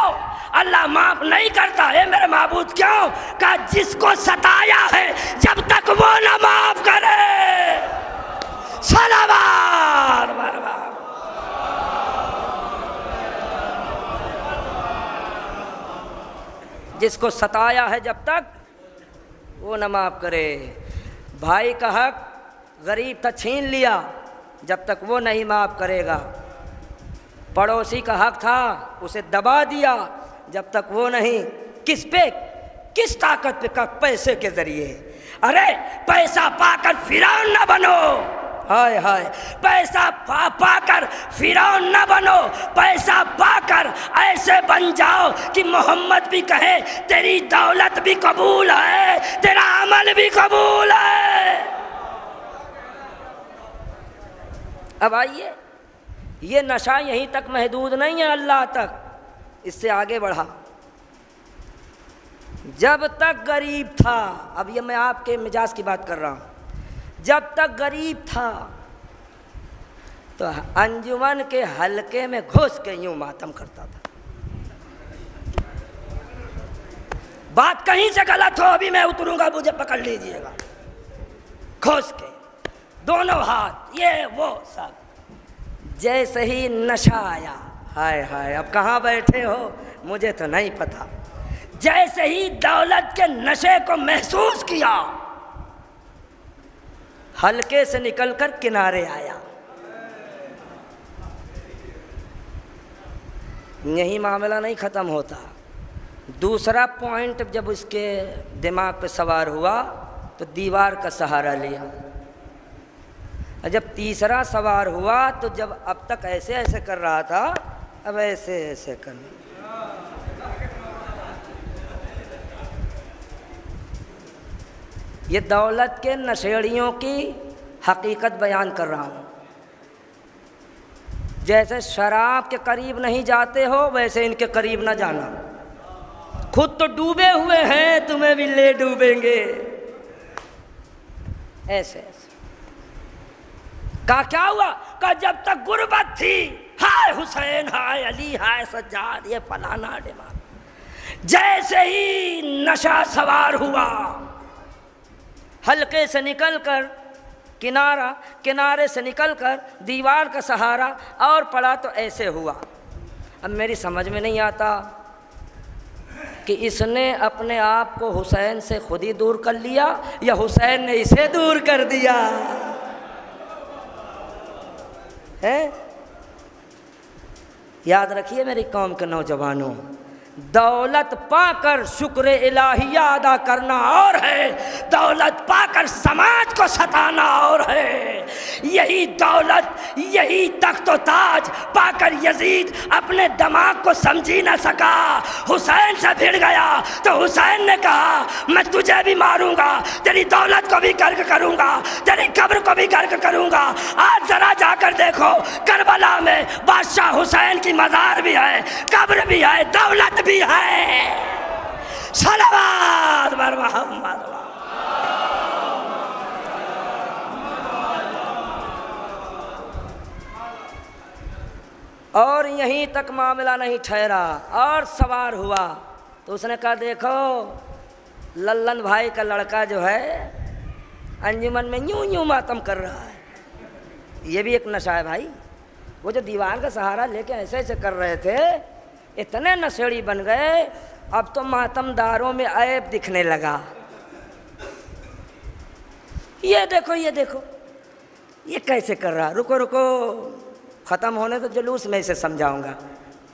अल्लाह माफ नहीं करता है। मेरे माबूद क्यों? का जिसको सताया है जब तक वो ना माफ करे। सलावत बरबाद। जिसको सताया है जब तक वो ना माफ करे। भाई का हक गरीब था छीन लिया, जब तक वो नहीं माफ करेगा। पड़ोसी का हक था, उसे दबा दिया, जब तक वो नहीं। किस पे? किस ताकत पे? का पैसे के जरिए। अरे पैसा पाकर फिरौन न बनो। हाय हाय, पैसा पाकर फिरौन न बनो। पैसा पाकर ऐसे बन जाओ कि मोहम्मद भी कहे तेरी दौलत भी कबूल है, तेरा अमल भी कबूल है। अब आइए, ये नशा यहीं तक महदूद नहीं है, अल्लाह तक, इससे आगे बढ़ा। जब तक गरीब था, अब ये मैं आपके मिजाज की बात कर रहा हूँ, जब तक गरीब था तो अंजुमन के हलके में घुस के यूं मातम करता था। बात कहीं से गलत हो अभी मैं उतरूंगा, मुझे पकड़ लीजिएगा। घुस के दोनों हाथ, ये वो सब। जैसे ही नशा आया, हाय हाय, अब कहाँ बैठे हो मुझे तो नहीं पता। जैसे ही दौलत के नशे को महसूस किया, हल्के से निकलकर किनारे आया। यही मामला नहीं ख़त्म होता। दूसरा पॉइंट जब उसके दिमाग पे सवार हुआ तो दीवार का सहारा लिया। और जब तीसरा सवार हुआ तो जब अब तक ऐसे ऐसे कर रहा था, अब ऐसे ऐसे करना। ये दौलत के नशेड़ियों की हकीकत बयान कर रहा हूँ। जैसे शराब के करीब नहीं जाते हो, वैसे इनके करीब ना जाना। खुद तो डूबे हुए हैं, तुम्हें भी ले डूबेंगे। ऐसे ऐसे का क्या हुआ? का जब तक गुर्बत थी, हाय हुसैन, हाय अली, हाय सज्जाद, ये फलाना दिमाग। जैसे ही नशा सवार हुआ, हल्के से निकलकर किनारा, किनारे से निकलकर दीवार का सहारा और पड़ा तो ऐसे हुआ। अब मेरी समझ में नहीं आता कि इसने अपने आप को हुसैन से खुद ही दूर कर लिया या हुसैन ने इसे दूर कर दिया है। याद रखिए मेरी कौम के नौजवानों, दौलत पाकर शुक्र इलाहिया अदा करना और है, दौलत पाकर समाज को सताना और है। यही दौलत, यही तख्त व ताज पाकर यजीद अपने दिमाग को समझी न सका, हुसैन से भिड़ गया तो हुसैन ने कहा मैं तुझे भी मारूंगा, तेरी दौलत को भी गर्क करूंगा, तेरी कब्र को भी गर्क करूंगा। आज जरा जाकर देखो करबला में बादशाह हुसैन की मज़ार भी है, कब्र भी है, दौलत भी है। सलावत बर मोहम्मद। और यहीं तक मामला नहीं ठहरा और सवार हुआ तो उसने कहा देखो लल्लन भाई का लड़का जो है अंजुमन में यूं यूं मातम कर रहा है। ये भी एक नशा है भाई। वो जो दीवार का सहारा लेके ऐसे ऐसे कर रहे थे, इतने नशेड़ी बन गए, अब तो मातमदारों में ऐब दिखने लगा। ये देखो ये देखो ये कैसे कर रहा, रुको रुको ख़त्म होने तो जुलूस में इसे समझाऊंगा।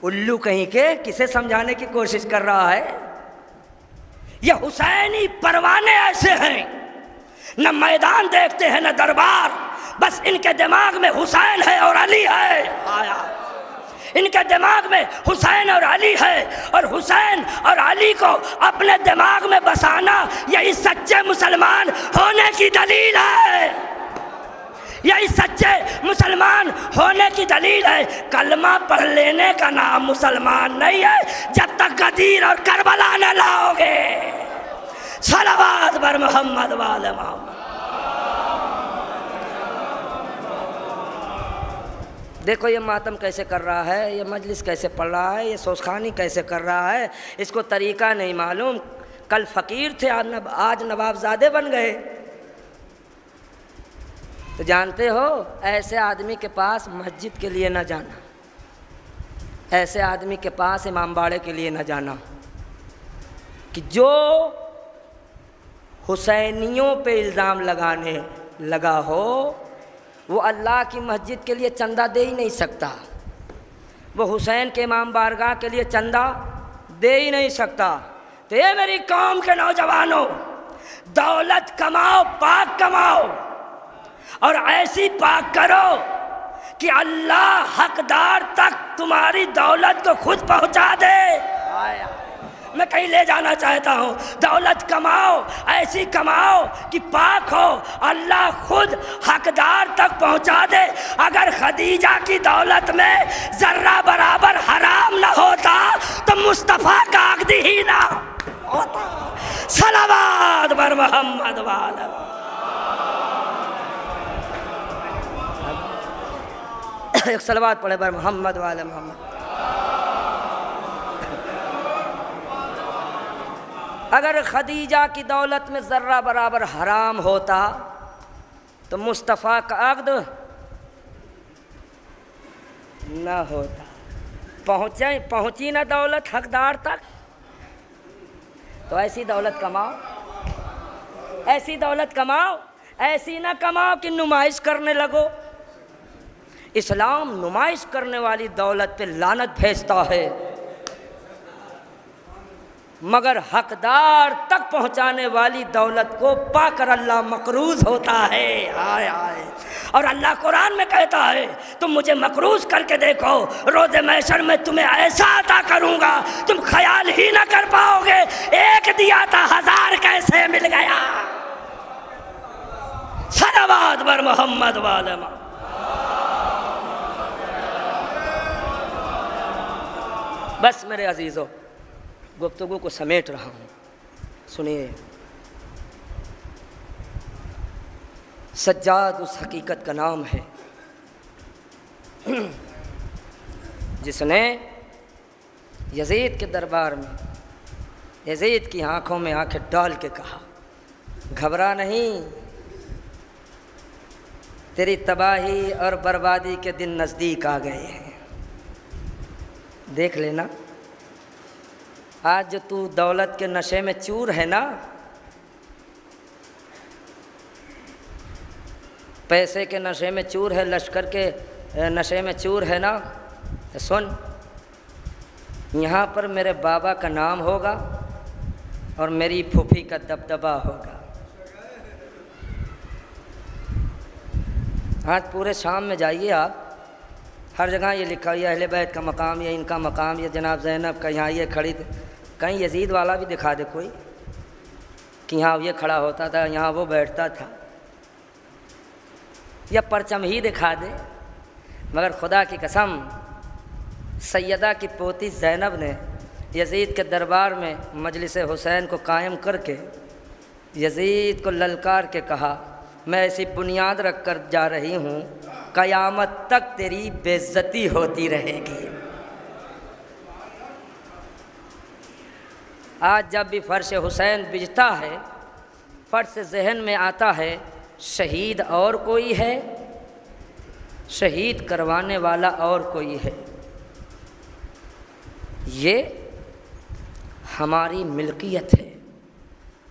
उल्लू कहीं के किसे समझाने की कोशिश कर रहा है। ये हुसैनी परवाने ऐसे हैं, न मैदान देखते हैं न दरबार, बस इनके दिमाग में हुसैन है और अली है। आया इनके दिमाग में हुसैन और अली है, और हुसैन और अली को अपने दिमाग में बसाना यही सच्चे मुसलमान होने की दलील है। यही सच्चे मुसलमान होने की दलील है। कलमा पढ़ लेने का नाम मुसलमान नहीं है जब तक गदीर और करबला न लाओगे। सलावत बर मोहम्मद वाले मोहम्मद। देखो ये मातम कैसे कर रहा है, ये मजलिस कैसे पढ़ रहा है, ये सोसखानी कैसे कर रहा है, इसको तरीका नहीं मालूम। कल फ़कीर थे आज नवाबजादे बन गए। तो जानते हो ऐसे आदमी के पास मस्जिद के लिए न जाना, ऐसे आदमी के पास इमाम बाड़े के लिए न जाना, कि जो हुसैनियों पे इल्ज़ाम लगाने लगा हो वो अल्लाह की मस्जिद के लिए चंदा दे ही नहीं सकता, वो हुसैन के इमाम बारगाह के लिए चंदा दे ही नहीं सकता। तो ये मेरी कौम के नौजवानों, दौलत कमाओ, पाक कमाओ, और ऐसी पाक करो कि अल्लाह हकदार तक तुम्हारी दौलत को खुद पहुंचा दे। मैं कहीं ले जाना चाहता हूँ, दौलत कमाओ, ऐसी कमाओ कि पाक हो, अल्लाह खुद हकदार तक पहुँचा दे। अगर खदीजा की दौलत में जर्रा बराबर हराम न होता तो मुस्तफ़ा का अक़द ही ना होता। सलावत बर मोहम्मद वाला। एक सलावत पढ़े बर मोहम्मद वाले मोहम्मद। अगर खदीजा की दौलत में ज़र्रा बराबर हराम होता तो मुस्तफ़ा का अक़द न होता। पहुँची ना दौलत हकदार तक। तो ऐसी दौलत कमाओ, ऐसी दौलत कमाओ, ऐसी ना कमाओ कि नुमाइश करने लगो। इस्लाम नुमाइश करने वाली दौलत पे लानत भेजता है, मगर हकदार तक पहुंचाने वाली दौलत को पाकर अल्लाह मकरूज होता है। हाय हाय। और अल्लाह कुरान में कहता है तुम मुझे मकरूज करके देखो, रोज़े महशर में तुम्हें ऐसा अता करूंगा तुम ख्याल ही ना कर पाओगे, एक दिया था 1000 कैसे मिल गया। सलावत बर मोहम्मद वाले। बस मेरे अजीज़ों, गुफ्तगू को समेट रहा हूँ, सुनिए। सज्जाद उस हकीकत का नाम है जिसने यजीद के दरबार में यजीद की आंखों में आंखें डाल के कहा, घबरा नहीं, तेरी तबाही और बर्बादी के दिन नज़दीक आ गए हैं। देख लेना आज जो तू दौलत के नशे में चूर है ना, पैसे के नशे में चूर है, लश्कर के नशे में चूर है ना, तो सुन, यहाँ पर मेरे बाबा का नाम होगा और मेरी फूफी का दबदबा होगा। आज पूरे शाम में जाइए आप, हर जगह ये लिखा हुआ है अहले बैत का मकाम, ये इनका मकाम, ये जनाब ज़ैनब का यहाँ ये खड़ी। कहीं यजीद वाला भी दिखा दे कोई कि यहाँ ये खड़ा होता था, यहाँ वो बैठता था, या परचम ही दिखा दे। मगर खुदा की कसम, सैयदा की पोती ज़ैनब ने यजीद के दरबार में मजलिस हुसैन को कायम करके यजीद को ललकार के कहा, मैं ऐसी बुनियाद रख कर जा रही हूँ, क़यामत तक तेरी बेइज्जती होती रहेगी। आज जब भी फर्श हुसैन बिजता है, फर्श जहन में आता है शहीद और कोई है, शहीद करवाने वाला और कोई है। ये हमारी मिल्कियत है,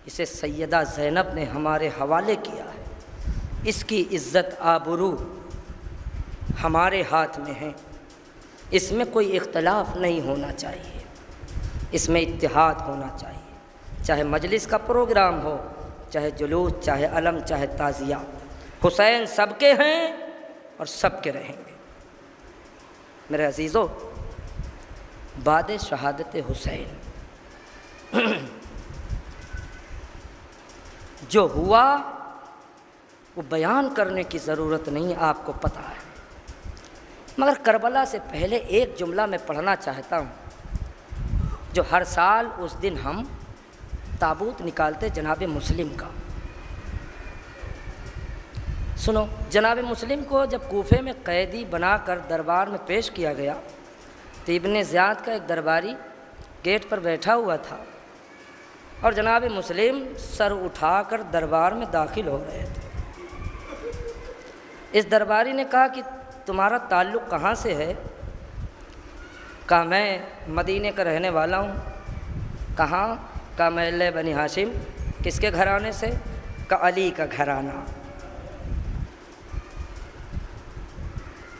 इसे सैयदा ज़ैनब ने हमारे हवाले किया है। इसकी इज़्ज़त आबरू हमारे हाथ में है, इसमें कोई इख्तलाफ नहीं होना चाहिए, इसमें इत्तिहाद होना चाहिए। चाहे मजलिस का प्रोग्राम हो, चाहे जुलूस, चाहे अलम, चाहे ताज़िया, हुसैन सबके हैं और सबके रहेंगे। मेरे अजीज़ों, बाद शहादत हुसैन जो हुआ वो बयान करने की ज़रूरत नहीं, आपको पता है। मगर करबला से पहले एक जुमला मैं पढ़ना चाहता हूँ, जो हर साल उस दिन हम ताबूत निकालते जनाब मुस्लिम का। सुनो, जनाब मुस्लिम को जब कूफे में कैदी बनाकर दरबार में पेश किया गया तो इब्ने ज़ियाद का एक दरबारी गेट पर बैठा हुआ था और जनाब मुस्लिम सर उठाकर दरबार में दाखिल हो रहे थे। इस दरबारी ने कहा कि तुम्हारा ताल्लुक़ कहाँ से है? कहा मैं मदीने का रहने वाला हूँ। कहाँ? कहा मैं अहले बनी हाशिम। किसके घराने से? कहा अली का घराना।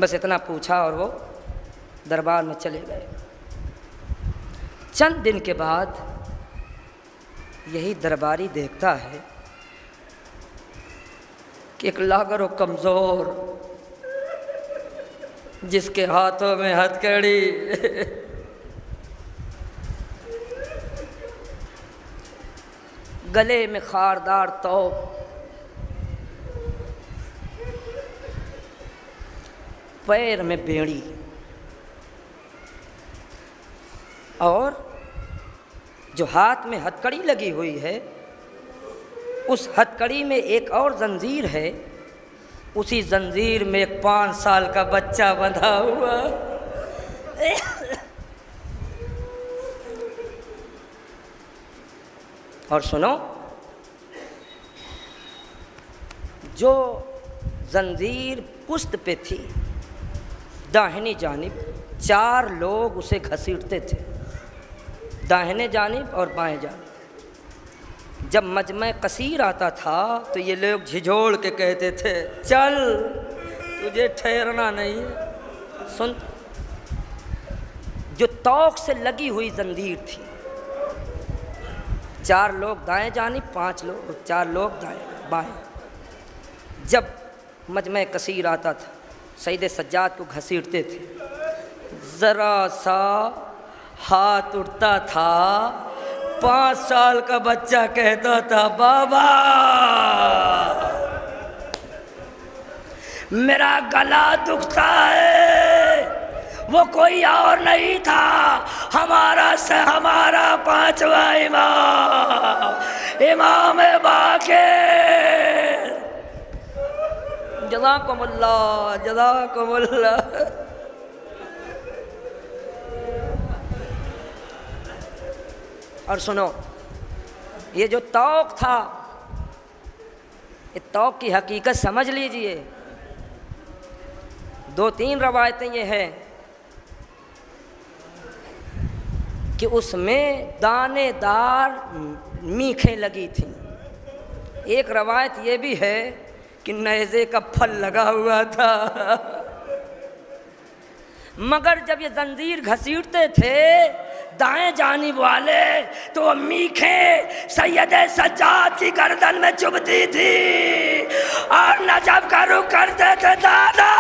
बस इतना पूछा और वो दरबार में चले गए। चंद दिन के बाद यही दरबारी देखता है कि एक लागर और कमज़ोर, जिसके हाथों में हथकड़ी, गले में खारदार तोप, पैर में बेड़ी और जो हाथ में हथकड़ी लगी हुई है, उस हथकड़ी में एक और जंजीर है, उसी जंजीर में एक 5 साल का बच्चा बंधा हुआ। और सुनो, जो जंजीर पुश्त पे थी दाहिनी जानिब, 4 लोग उसे घसीटते थे, दाहिने जानिब और बाएं जानिब। जब मजमे कसीर आता था तो ये लोग झिझोड़ के कहते थे, चल तुझे ठहरना नहीं है। सुन, जो तौक से लगी हुई जंजीर थी, 4 लोग दाएं जानिब, 4 लोग दाएं बाएं। जब मजमे कसीर आता था, सईद सज्जाद को घसीटते थे, ज़रा सा हाथ उठता था, 5 साल का बच्चा कहता था, बाबा मेरा गला दुखता है। वो कोई और नहीं था, हमारा 5वां इमाम बाक़िर। जज़ाकुमुल्लाह, जज़ाकुमुल्लाह। और सुनो, ये जो तौक था, इस तौक की हकीकत समझ लीजिए। 2-3 रवायतें ये हैं कि उसमें दानेदार मीखें लगी थीं। एक रवायत ये भी है कि नेज़े का फल लगा हुआ था। मगर जब ये जंजीर घसीटते थे दाएं जानिब वाले तो वो मीखें सैयद सज्जाद की गर्दन में चुभती थी और नजब का रुख करते थे, दादा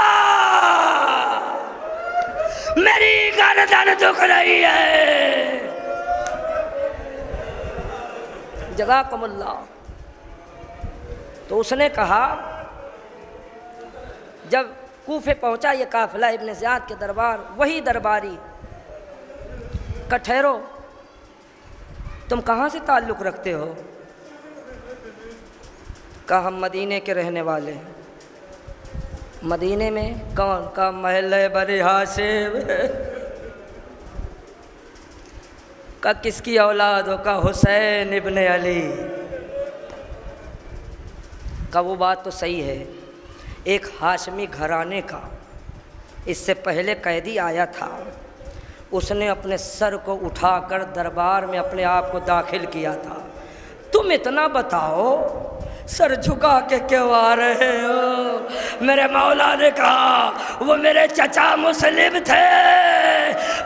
मेरी गर्दन दुख रही है। जज़ाकुमुल्लाह। तो उसने कहा, जब कूफे पहुंचा ये काफिला इब्न ज़ियाद के दरबार, वही दरबारी का ठहरो, तुम कहाँ से ताल्लुक़ रखते हो? कहा हम मदीने के रहने वाले हैं। मदीने में कौन? का महल बनी हाशिम। का किसकी औलाद हो? का हुसैन इब्न अली। का वो बात तो सही है, एक हाशमी घराने का इससे पहले कैदी आया था, उसने अपने सर को उठाकर दरबार में अपने आप को दाखिल किया था। तुम इतना बताओ सर झुका के क्यों आ रहे हो? मेरे मौला ने कहा वो मेरे चचा मुस्लिम थे,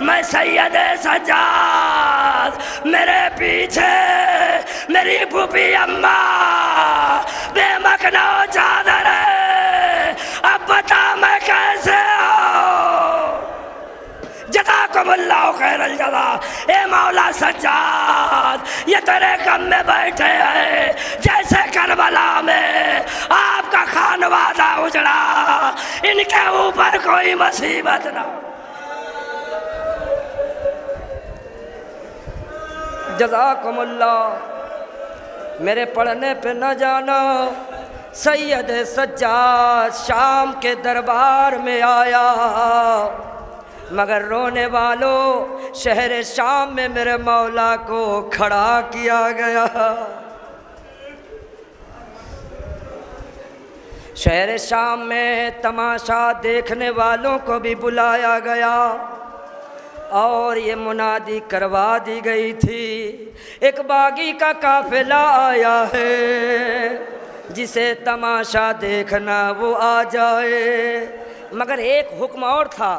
मैं सैयद सज्जाद, मेरे पीछे मेरी फूफी अम्मा बेमकनो चादर है, अब बता मैं कैसे हूँ? जज़ाकुमुल्लाह खैरल जज़ा। ए मौला सज्जाद, ये तेरे कम में बैठे हैं जैसे करबला में आपका खानवादा उजड़ा, इनके ऊपर कोई मुसीबत ना। जज़ाकुमुल्लाह। मेरे पढ़ने पे न जाना, सैयद सज्जाद शाम के दरबार में आया, मगर रोने वालों शहर शाम में मेरे मौला को खड़ा किया गया। शहर शाम में तमाशा देखने वालों को भी बुलाया गया और ये मुनादी करवा दी गई थी, एक बागी का काफिला आया है, जिसे तमाशा देखना वो आ जाए। मगर एक हुक्म और था,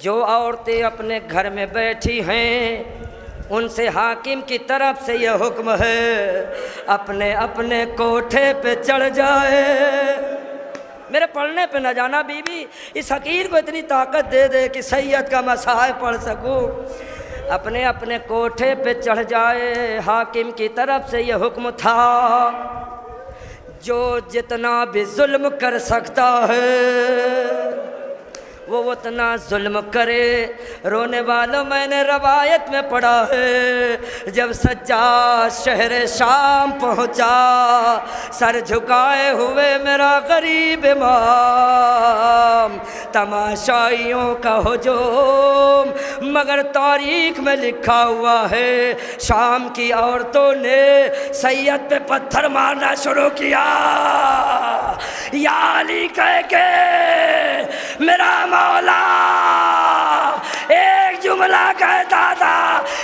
जो औरतें अपने घर में बैठी हैं उनसे हाकिम की तरफ से यह हुक्म है अपने अपने कोठे पे चढ़ जाए। मेरे पढ़ने पे न जाना बीबी इस हकीर को इतनी ताकत दे दे कि सैयद का मसाह पढ़ सकूं। अपने अपने कोठे पे चढ़ जाए। हाकिम की तरफ से यह हुक्म था, जो जितना भी जुल्म कर सकता है वो उतना जुल्म करे। रोने वालों मैंने रवायत में पढ़ा है, जब सज्जाद शहर शाम पहुँचा, सर झुकाए हुए मेरा गरीब इमाम, तमाशाइयों का हुजूम। मगर तारीख में लिखा हुआ है शाम की औरतों ने सैयद पे पत्थर मारना शुरू किया, या अली कह के मेरा मौला एक जुमला कहता था,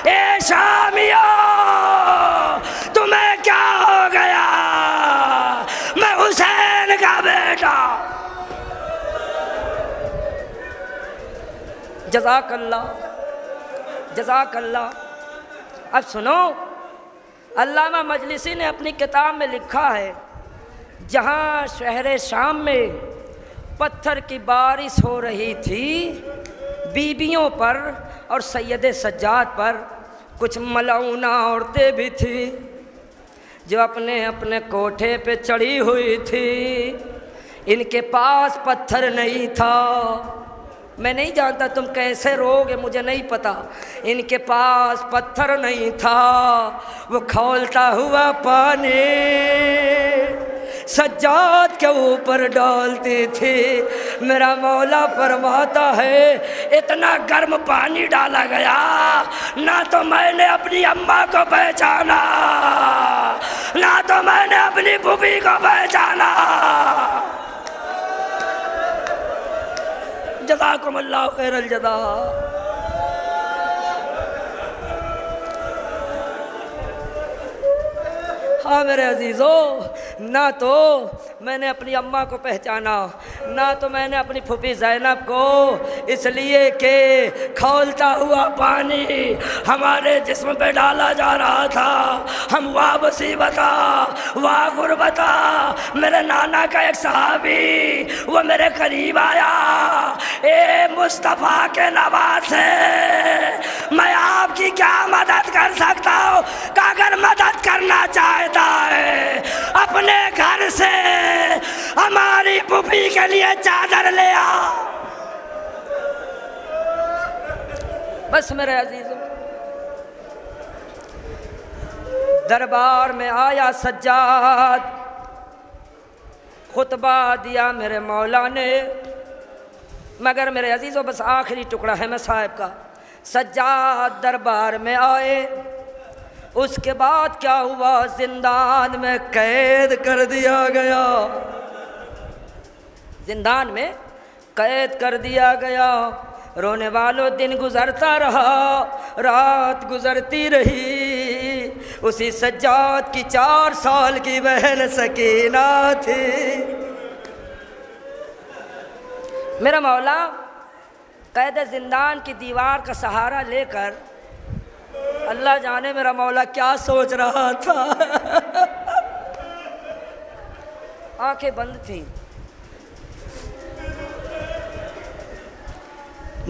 ए शामियों तुम्हें क्या हो गया, मैं हुसैन का बेटा। जज़ाकल्लाह जज़ाकल्लाह। अब सुनो, अल्लामा मजलिसी ने अपनी किताब में लिखा है, जहाँ शहर शाम में पत्थर की बारिश हो रही थी बीबियों पर और सैयद सज्जाद पर, कुछ मलऊना औरतें भी थी जो अपने अपने कोठे पे चढ़ी हुई थी। इनके पास पत्थर नहीं था। मैं नहीं जानता तुम कैसे रोगे, मुझे नहीं पता। इनके पास पत्थर नहीं था। वो खौलता हुआ पानी सज्जाद के ऊपर डालती थी। मेरा मौला फरमाता है, इतना गर्म पानी डाला गया ना तो मैंने अपनी अम्मा को पहचाना, ना तो मैंने अपनी फूफी को पहचाना। जज़ाकुमुल्लाह खैरल जज़ा। हाँ मेरे अजीज़ों, ना तो मैंने अपनी अम्मा को पहचाना, ना तो मैंने अपनी फूफी ज़ैनब को, इसलिए कि खौलता हुआ पानी हमारे जिस्म पे डाला जा रहा था। हम वाह मुसीबता वाह गुरबता, मेरे नाना का एक सहाबी वो मेरे करीब आया, ए मुस्तफ़ा के नवासे मैं आपकी क्या मदद कर सकता हूँ? अगर मदद करना चाहता है अपने घर से हमारी पुपी के लिए चादर ले आ। बस मेरे अजीजों, दरबार में आया सज्जाद, खुतबा दिया मेरे मौला ने, मगर मेरे अजीजों बस आखिरी टुकड़ा है मैं साहब का। सज्जाद दरबार में आए, उसके बाद क्या हुआ, जिंदान में कैद कर दिया गया, जिंदान में कैद कर दिया गया। रोने वालों दिन गुजरता रहा, रात गुजरती रही। उसी सज्जाद की 4 साल की बहन सकीना थी। मेरा मौला कैद जिंदान की दीवार का सहारा लेकर, अल्लाह जाने मेरा मौला क्या सोच रहा था। आंखें बंद थीं,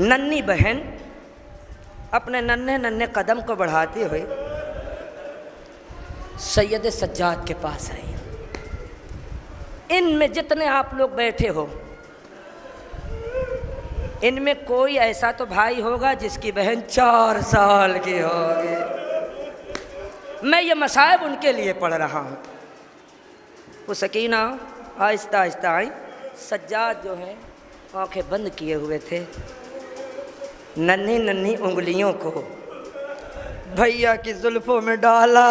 नन्ही बहन अपने नन्हे नन्हे कदम को बढ़ाते हुए सैयद सज्जाद के पास आई। इनमें जितने आप लोग बैठे हो, इनमें कोई ऐसा तो भाई होगा जिसकी बहन 4 साल की होगी। मैं ये मसाइब उनके लिए पढ़ रहा हूँ। वो सकीना आहिस्ता आहिस्ता आई। सज्जाद जो है आंखें बंद किए हुए थे, नन्ही नन्ही उंगलियों को भैया की जुल्फों में डाला।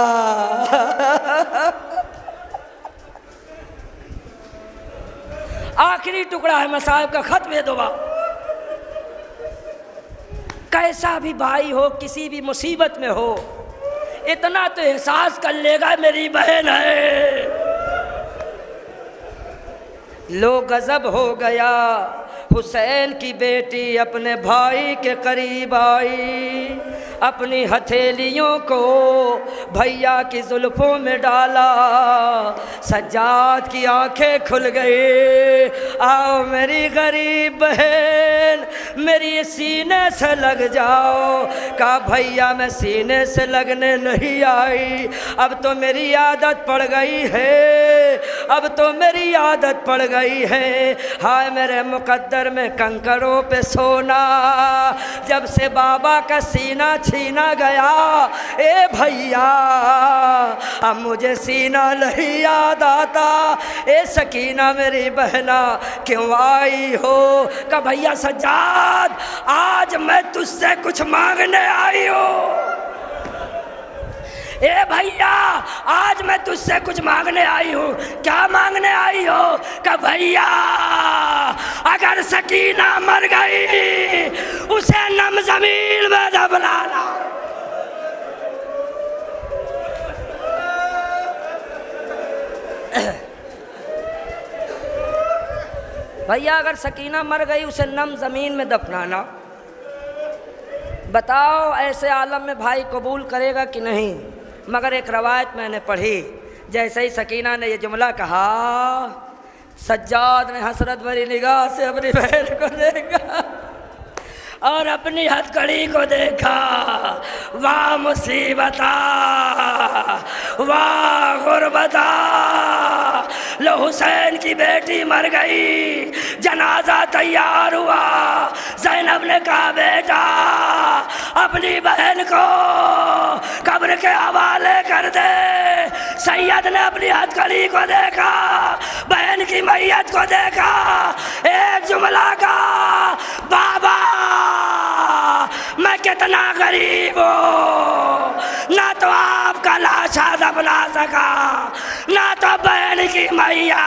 आखिरी टुकड़ा है मसाइब का, खत में दुआ। कैसा भी भाई हो, किसी भी मुसीबत में हो, इतना तो एहसास कर लेगा मेरी बहन है। लो गजब हो गया, हुसैन की बेटी अपने भाई के करीब आई, अपनी हथेलियों को भैया की जुल्फों में डाला। सज्जाद की आंखें खुल गई। आओ मेरी गरीब बहन, मेरी सीने से लग जाओ। कहा भैया मैं सीने से लगने नहीं आई, अब तो मेरी आदत पड़ गई है, अब तो मेरी आदत पड़ गई है। हाय मेरे मुकद्दर में कंकरों पे सोना, जब से बाबा का सीना छीना गया, ए भैया अब मुझे सीना नहीं याद आता। ए सकीना मेरी बहना क्यों आई हो? का भैया सज्जाद आज मैं तुझसे कुछ मांगने आई हूँ। ए भैया आज मैं तुझसे कुछ मांगने आई हूँ। क्या मांगने आई हो? कि भैया अगर सकीना मर गई उसे नम जमीन में दफनाना। भैया अगर सकीना मर गई उसे नम जमीन में दफनाना। बताओ ऐसे आलम में भाई कबूल करेगा कि नहीं? मगर एक रवायत मैंने पढ़ी, जैसे ही सकीना ने ये जुमला कहा, सज्जाद ने हसरत भरी निगाह से अपनी बहन को देखा और अपनी हथकड़ी को देखा। वाह मुसीबता वाह गुरबता, लो हुसैन की बेटी मर गई, जनाजा तैयार हुआ। ज़ैनब ने कहा बेटा अपनी बहन को कब्र के हवाले कर दे। सैयद ने अपनी हथकड़ी को देखा, बहन की मैयत को देखा, एक जुमला का, बाबा मैं कितना गरीब हूँ, ना तो आपका लाशा दफना सका, ना तो बहन की मैया।